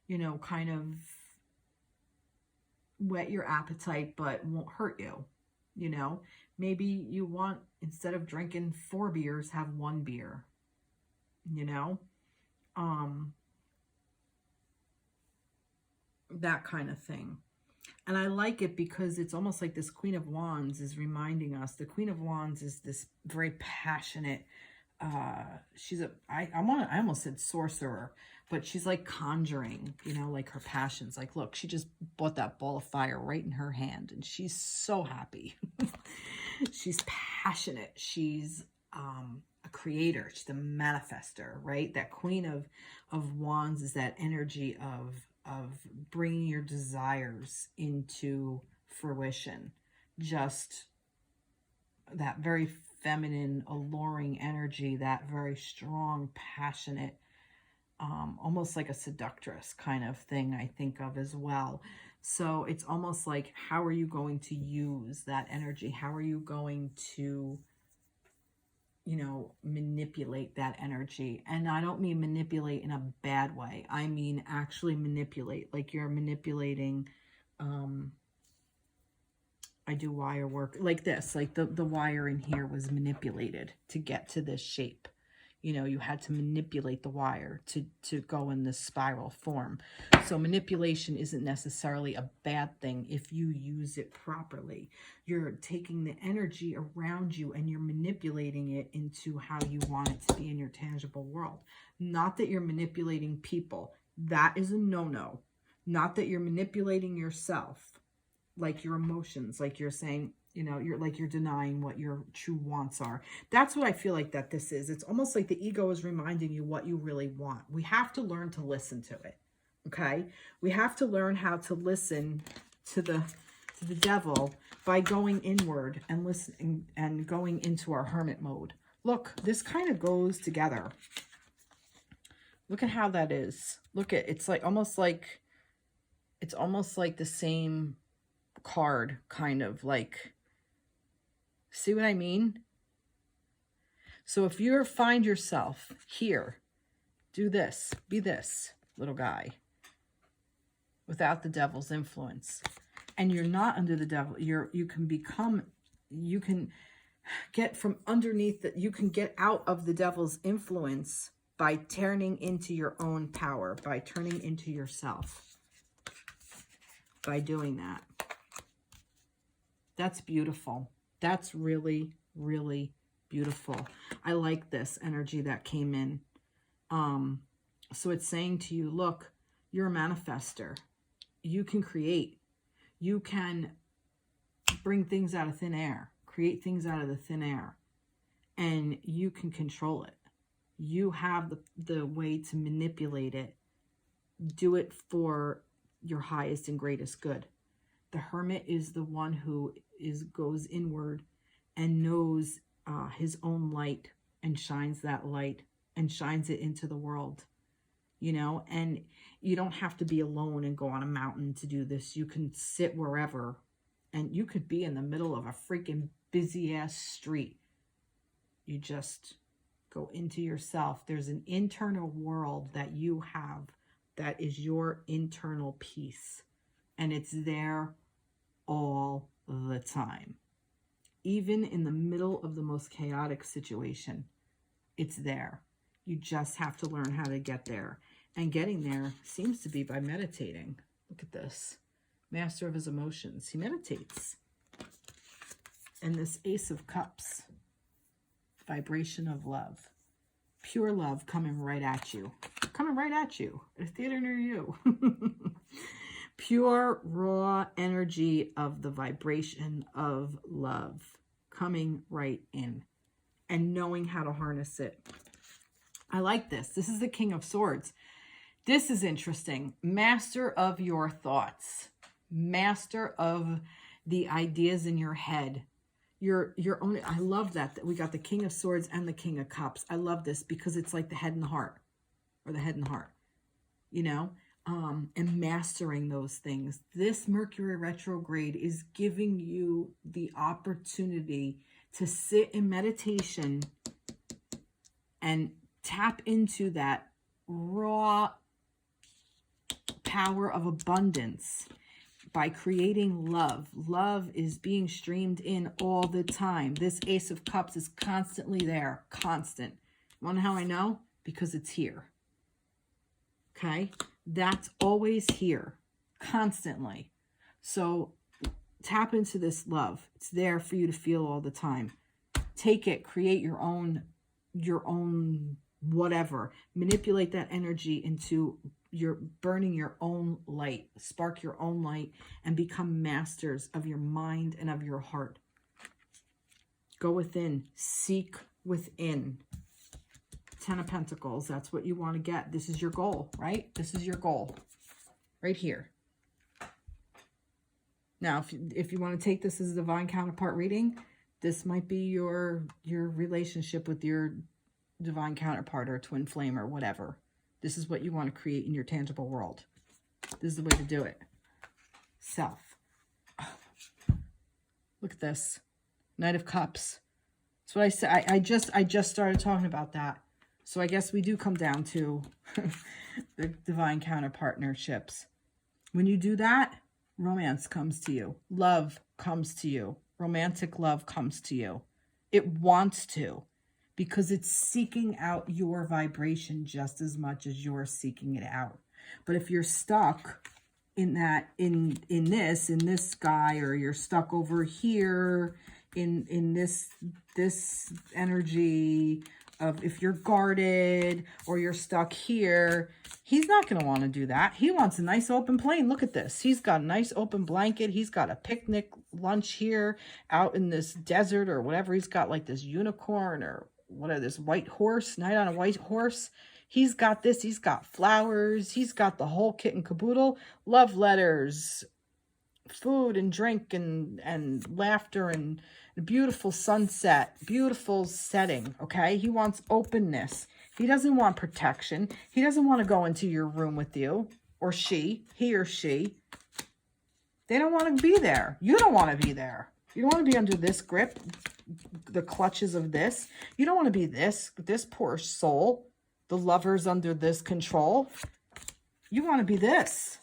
you know, kind of whet your appetite, but won't hurt you. You know, maybe you want, instead of drinking 4 beers, have 1 beer, you know, that kind of thing. And I like it because it's almost like this Queen of Wands is reminding us. The Queen of Wands is this very passionate, I almost said sorcerer, but she's like conjuring, you know, like her passions. Like, look, she just bought that ball of fire right in her hand and she's so happy. She's passionate. She's a creator. She's a manifester, right? That Queen of Wands is that energy of bringing your desires into fruition. Just that very feminine, alluring energy, that very strong, passionate, almost like a seductress kind of thing I think of as well. So it's almost like, how are you going to use that energy? How are you going to, you know, manipulate that energy? And I don't mean manipulate in a bad way. I mean actually manipulate, like you're manipulating, I do wire work like this, like the wire in here was manipulated to get to this shape. You know, you had to manipulate the wire to go in this spiral form. So manipulation isn't necessarily a bad thing if you use it properly. You're taking the energy around you and you're manipulating it into how you want it to be in your tangible world. Not that you're manipulating people. That is a no-no. Not that you're manipulating yourself, like your emotions, like you're saying, you know, you're denying what your true wants are. That's what I feel like that this is. It's almost like the ego is reminding you what you really want. We have to learn to listen to it. Okay? We have to learn how to listen to the devil by going inward and listening and going into our hermit mode. Look, this kind of goes together. Look at how that is. Look at, it's almost like the same card, kind of like, see what I mean? So if you find yourself here Do this. Be this, little guy. Without the devil's influence. And you're not under the devil. You can get from underneath that. You can get out of the devil's influence by turning into your own power, by turning into yourself, by doing that. That's beautiful. That's really, really beautiful. I like this energy that came in. So it's saying to you, look, you're a manifester. You can create. You can bring things out of thin air, create things out of the thin air, and you can control it. You have the way to manipulate it. Do it for your highest and greatest good. The hermit is the one who goes inward and knows his own light and shines that light and shines it into the world, you know, and you don't have to be alone and go on a mountain to do this. You can sit wherever, and you could be in the middle of a freaking busy ass street. You just go into yourself. There's an internal world that you have that is your internal peace, and it's there all the time. Even in the middle of the most chaotic situation, it's there. You just have to learn how to get there. And getting there seems to be by meditating. Look at this. Master of his emotions. He meditates. And this Ace of Cups. Vibration of love. Pure love coming right at you. Coming right at you. At a theater near you. Pure, raw energy of the vibration of love. Coming right in. And knowing how to harness it. I like this. This is the King of Swords. This is interesting. Master of your thoughts. Master of the ideas in your head. Your own. I love that we got the King of Swords and the King of Cups. I love this because it's like the head and the heart. Or the head and the heart. You know? And mastering those things. This Mercury retrograde is giving you the opportunity to sit in meditation and tap into that raw power of abundance by creating love. Love is being streamed in all the time. This Ace of Cups is constantly there. Constant. Want to know how I know? Because it's here. Okay? That's always here. Constantly. So tap into this love. It's there for you to feel all the time. Take it. Create your own whatever. Manipulate that energy into burning your own light. Spark your own light and become masters of your mind and of your heart. Go within. Seek within. 10 of Pentacles. That's what you want to get. This is your goal, right? This is your goal. Right here. Now, if you want to take this as a divine counterpart reading, this might be your relationship with your divine counterpart or twin flame or whatever. This is what you want to create in your tangible world. This is the way to do it. Self. Oh. Look at this. Knight of Cups. That's what I said. I just started talking about that. So I guess we do come down to the divine counterpartnerships. When you do that, romance comes to you. Love comes to you. Romantic love comes to you. It wants to. Because it's seeking out your vibration just as much as you're seeking it out. But if you're stuck in that, in this guy, or you're stuck over here in this energy of, if you're guarded, or you're stuck here, he's not going to want to do that. He wants a nice open plane. Look at this. He's got a nice open blanket. He's got a picnic lunch here out in this desert or whatever. He's got like this unicorn or whatever, this white horse, night on a white horse. He's got this. He's got flowers. He's got the whole kit and caboodle. Love letters, food and drink and laughter and a beautiful sunset, beautiful setting, okay? He wants openness. He doesn't want protection. He doesn't want to go into your room with you, or he or she. They don't want to be there. You don't want to be there. You don't want to be under this grip, the clutches of this. You don't want to be this poor soul. the Lovers under this control. You want to be this.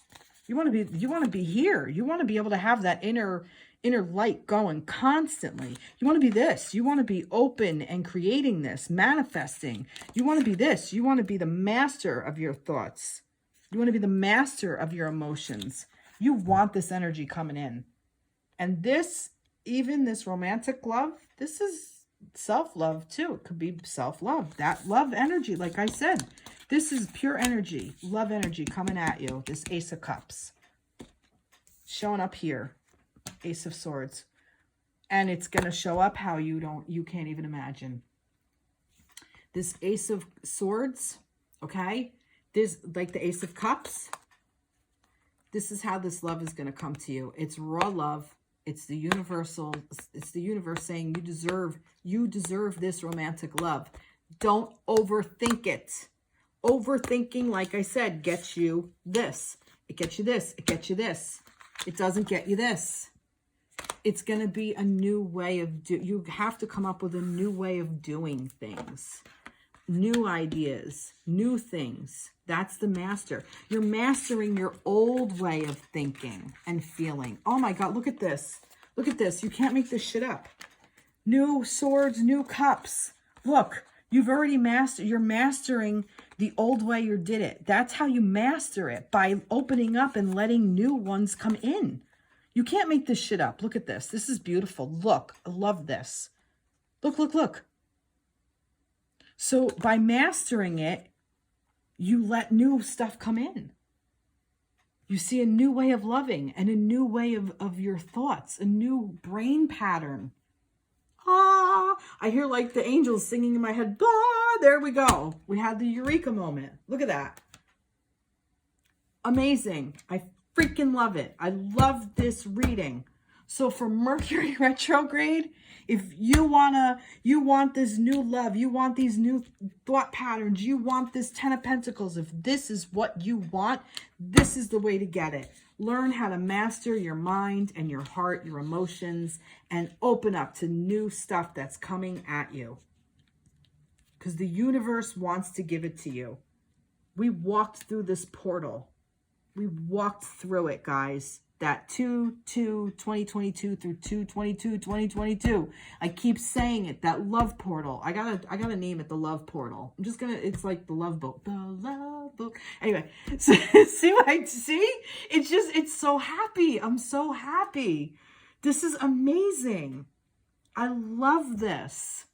You want to be here. You want to be able to have that inner light going constantly. You want to be this. You want to be open and creating this, manifesting. You want to be this. You want to be the master of your thoughts. You want to be the master of your emotions. You want this energy coming in. And this, even this romantic love, this is self-love too. It could be self-love. That love energy, like I said, this is pure energy, love energy coming at you. This Ace of Cups showing up here, Ace of Swords. And it's going to show up how you can't even imagine. This Ace of Swords, okay? This, like the Ace of Cups, this is how this love is going to come to you. It's raw love. It's the universal, it's the universe saying you deserve this romantic love. Don't overthink it. Overthinking, like I said, gets you this. It gets you this. It gets you this. It doesn't get you this. It's going to be a new way of you have to come up with a new way of doing things. New ideas, new things. That's the master. You're mastering your old way of thinking and feeling. Oh my God, look at this. Look at this. You can't make this shit up. New swords, new cups. Look, you've already you're mastering the old way you did it. That's how you master it, by opening up and letting new ones come in. You can't make this shit up. Look at this. This is beautiful. Look, I love this. Look, look, look. So by mastering it, you let new stuff come in. You see a new way of loving and a new way of your thoughts, a new brain pattern. Ah, I hear like the angels singing in my head. Ah, there we go. We had the eureka moment. Look at that. Amazing. I freaking love it. I love this reading. So for Mercury retrograde, if you want this new love, you want these new thought patterns, you want this 10 of Pentacles, if this is what you want, this is the way to get it. Learn how to master your mind and your heart, your emotions, and open up to new stuff that's coming at you. Because the universe wants to give it to you. We walked through this portal. We walked through it, guys. That 2/2/2022 through 2/22/2022. I keep saying it. That love portal. I gotta name it the love portal. I'm just gonna. It's like the love boat. The love boat. Anyway, so, see what I see? It's so happy. I'm so happy. This is amazing. I love this.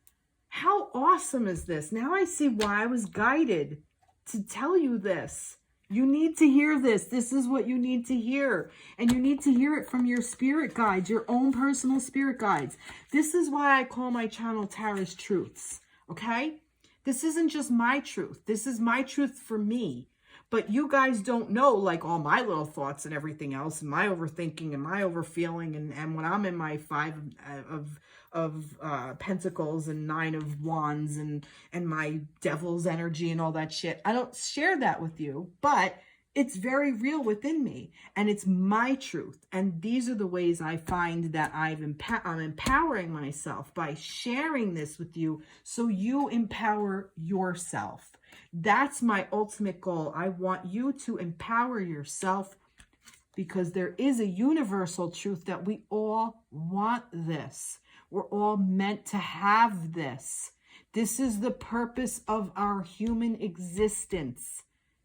How awesome is this? Now I see why I was guided to tell you this. You need to hear this. This is what you need to hear. And you need to hear it from your spirit guides, your own personal spirit guides. This is why I call my channel Tara's Truths, okay? This isn't just my truth. This is my truth for me. But you guys don't know, like, all my little thoughts and everything else, and my overthinking and my overfeeling, and when I'm in my 5 of Pentacles and 9 of Wands and my devil's energy and all that shit. I don't share that with you, but it's very real within me, and it's my truth. And these are the ways I find that I'm empowering myself by sharing this with you, so you empower yourself. That's my ultimate goal. I want you to empower yourself, because there is a universal truth that we all want this. We're all meant to have this. This is the purpose of our human existence.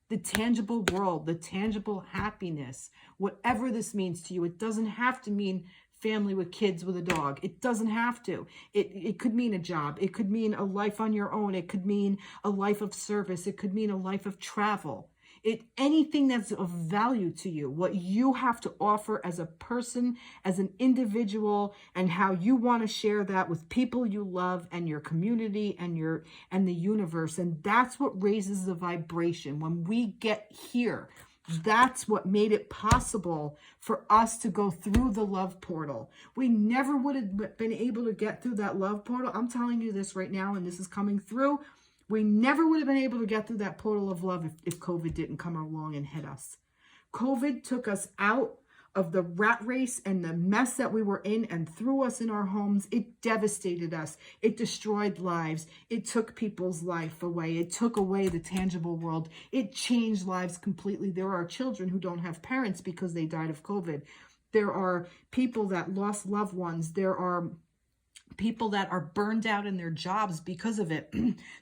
The tangible world, the tangible happiness, whatever this means to you. It doesn't have to mean family with kids with a dog. It doesn't have to. It could mean a job. It could mean a life on your own. It could mean a life of service. It could mean a life of travel. Anything that's of value to you, what you have to offer as a person, as an individual, and how you want to share that with people you love and your community and the universe. And that's what raises the vibration. When we get here, that's what made it possible for us to go through the love portal. We never would have been able to get through that love portal. I'm telling you this right now, and this is coming through. We never would have been able to get through that portal of love if COVID didn't come along and hit us. COVID took us out of the rat race and the mess that we were in and threw us in our homes. It devastated us. It destroyed lives. It took people's life away. It took away the tangible world. It changed lives completely. There are children who don't have parents because they died of COVID. There are people that lost loved ones. There are people that are burned out in their jobs because of it.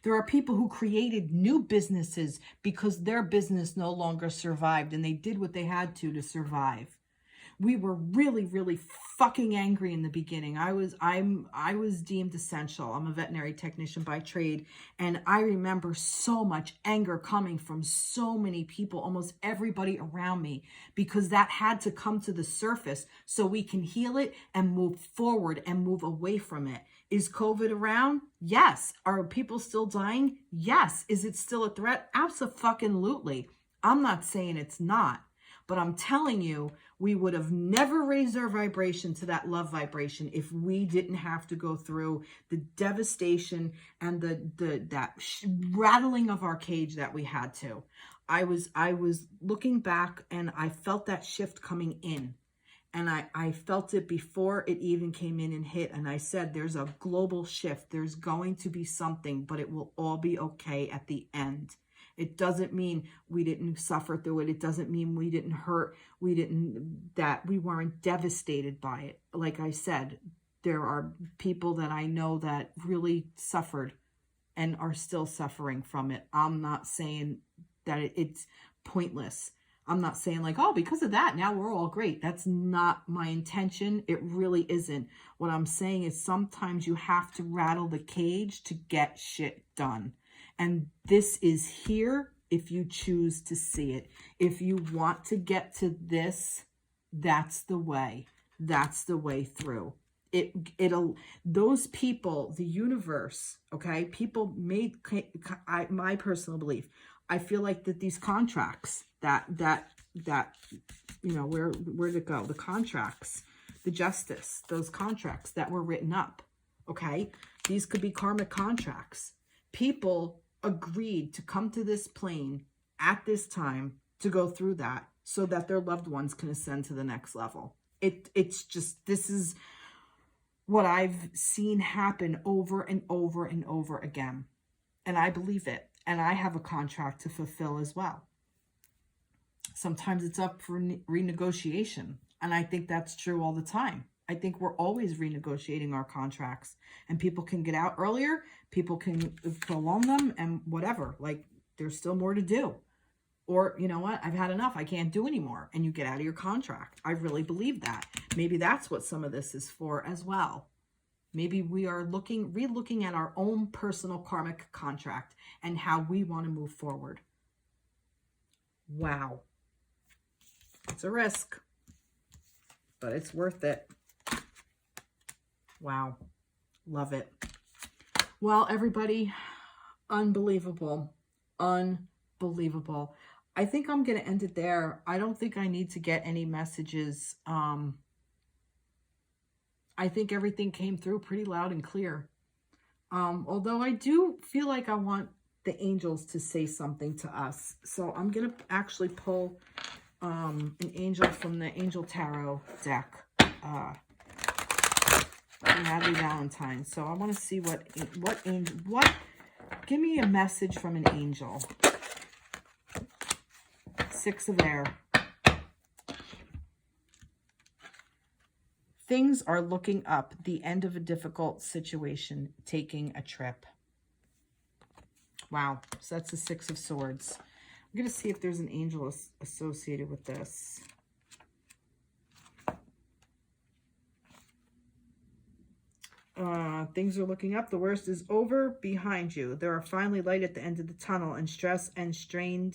There are people who created new businesses because their business no longer survived and they did what they had to survive. We were really, really fucking angry in the beginning. I was deemed essential. I'm a veterinary technician by trade. And I remember so much anger coming from so many people, almost everybody around me, because that had to come to the surface so we can heal it and move forward and move away from it. Is COVID around? Yes. Are people still dying? Yes. Is it still a threat? Abso-fucking-lutely. I'm not saying it's not. But I'm telling you, we would have never raised our vibration to that love vibration if we didn't have to go through the devastation and that rattling of our cage that we had to. I was looking back and I felt that shift coming in. And I felt it before it even came in and hit. And I said, there's a global shift. There's going to be something, but it will all be okay at the end. It doesn't mean we didn't suffer through it. It doesn't mean we didn't hurt. That we weren't devastated by it. Like I said, there are people that I know that really suffered and are still suffering from it. I'm not saying that it's pointless. I'm not saying like, oh, because of that, now we're all great. That's not my intention. It really isn't. What I'm saying is sometimes you have to rattle the cage to get shit done. And this is here if you choose to see it. If you want to get to this, that's the way. That's the way through. Those people, the universe, okay, people made, my personal belief, I feel like that these contracts, that you know, where'd it go? The contracts, the justice, those contracts that were written up, okay? These could be karmic contracts. People agreed to come to this plane at this time to go through that so that their loved ones can ascend to the next level. It's just, this is what I've seen happen over and over and over again. And I believe it. And I have a contract to fulfill as well. Sometimes it's up for renegotiation. And I think that's true all the time. I think we're always renegotiating our contracts, and people can get out earlier. People can prolong them and whatever, like there's still more to do. Or, you know what, I've had enough. I can't do anymore. And you get out of your contract. I really believe that. Maybe that's what some of this is for as well. Maybe we are re-looking at our own personal karmic contract and how we want to move forward. Wow. It's a risk, but it's worth it. Wow. Love it. Well, everybody, unbelievable. Unbelievable. I think I'm going to end it there. I don't think I need to get any messages. I think everything came through pretty loud and clear. Although I do feel like I want the angels to say something to us. So I'm going to actually pull an angel from the Angel Tarot deck. Radleigh Valentine. So I want to see what angel, give me a message from an angel. Six of Air. Things are looking up. The end of a difficult situation. Taking a trip. Wow. So that's the Six of Swords. I'm going to see if there's an angel associated with this. Things are looking up. The worst is over behind you. There are finally light at the end of the tunnel, and stress and strain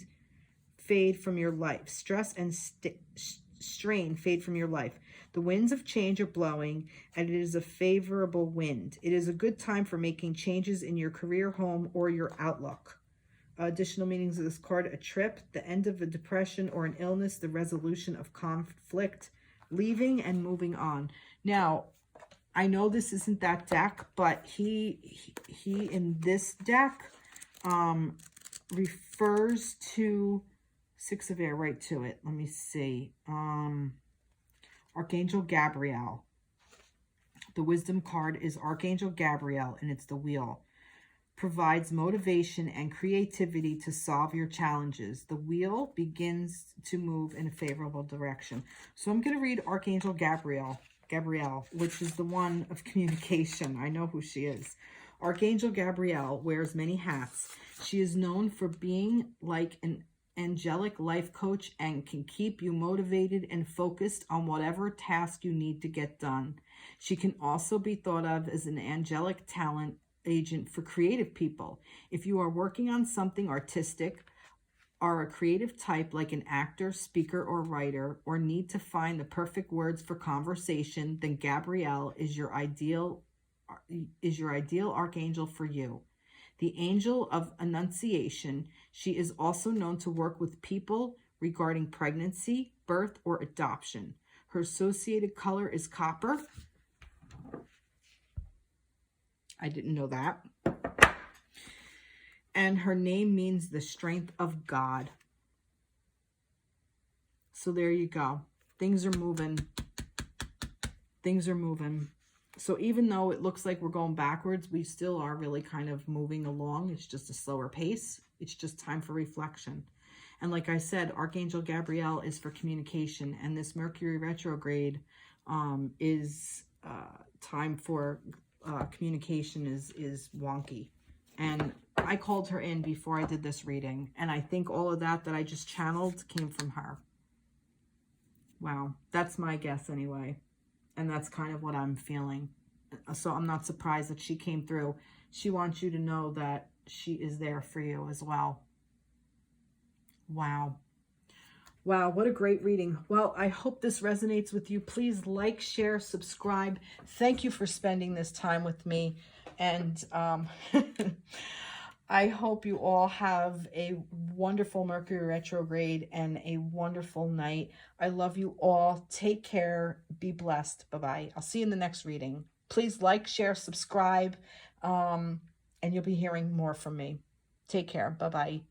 fade from your life. Stress and strain fade from your life. The winds of change are blowing, and it is a favorable wind. It is a good time for making changes in your career, home, or your outlook. Additional meanings of this card: a trip, the end of a depression or an illness, the resolution of conflict, leaving and moving on. Now, I know this isn't that deck, but he in this deck refers to Six of Air, right to it. Let me see. Archangel Gabriel. The wisdom card is Archangel Gabriel, and it's the wheel. Provides motivation and creativity to solve your challenges. The wheel begins to move in a favorable direction. So I'm going to read Archangel Gabriel, which is the one of communication. I know who she is. Archangel Gabriel wears many hats. She is known for being like an angelic life coach and can keep you motivated and focused on whatever task you need to get done. She can also be thought of as an angelic talent agent for creative people. If you are working on something artistic, are a creative type like an actor, speaker, or writer, or need to find the perfect words for conversation, then Gabrielle is your ideal archangel for you. The angel of Annunciation, she is also known to work with people regarding pregnancy, birth, or adoption. Her associated color is copper. I didn't know that. And her name means the strength of God. So there you go. Things are moving. Things are moving. So even though it looks like we're going backwards, we still are really kind of moving along. It's just a slower pace. It's just time for reflection. And like I said, Archangel Gabriel is for communication. And this Mercury retrograde is time for communication is wonky. And I called her in before I did this reading. And I think all of that I just channeled came from her. Wow. That's my guess anyway. And that's kind of what I'm feeling. So I'm not surprised that she came through. She wants you to know that she is there for you as well. Wow. Wow, what a great reading. Well, I hope this resonates with you. Please like, share, subscribe. Thank you for spending this time with me. And I hope you all have a wonderful Mercury retrograde and a wonderful night. I love you all. Take care. Be blessed. Bye-bye. I'll see you in the next reading. Please like, share, subscribe, and you'll be hearing more from me. Take care. Bye-bye.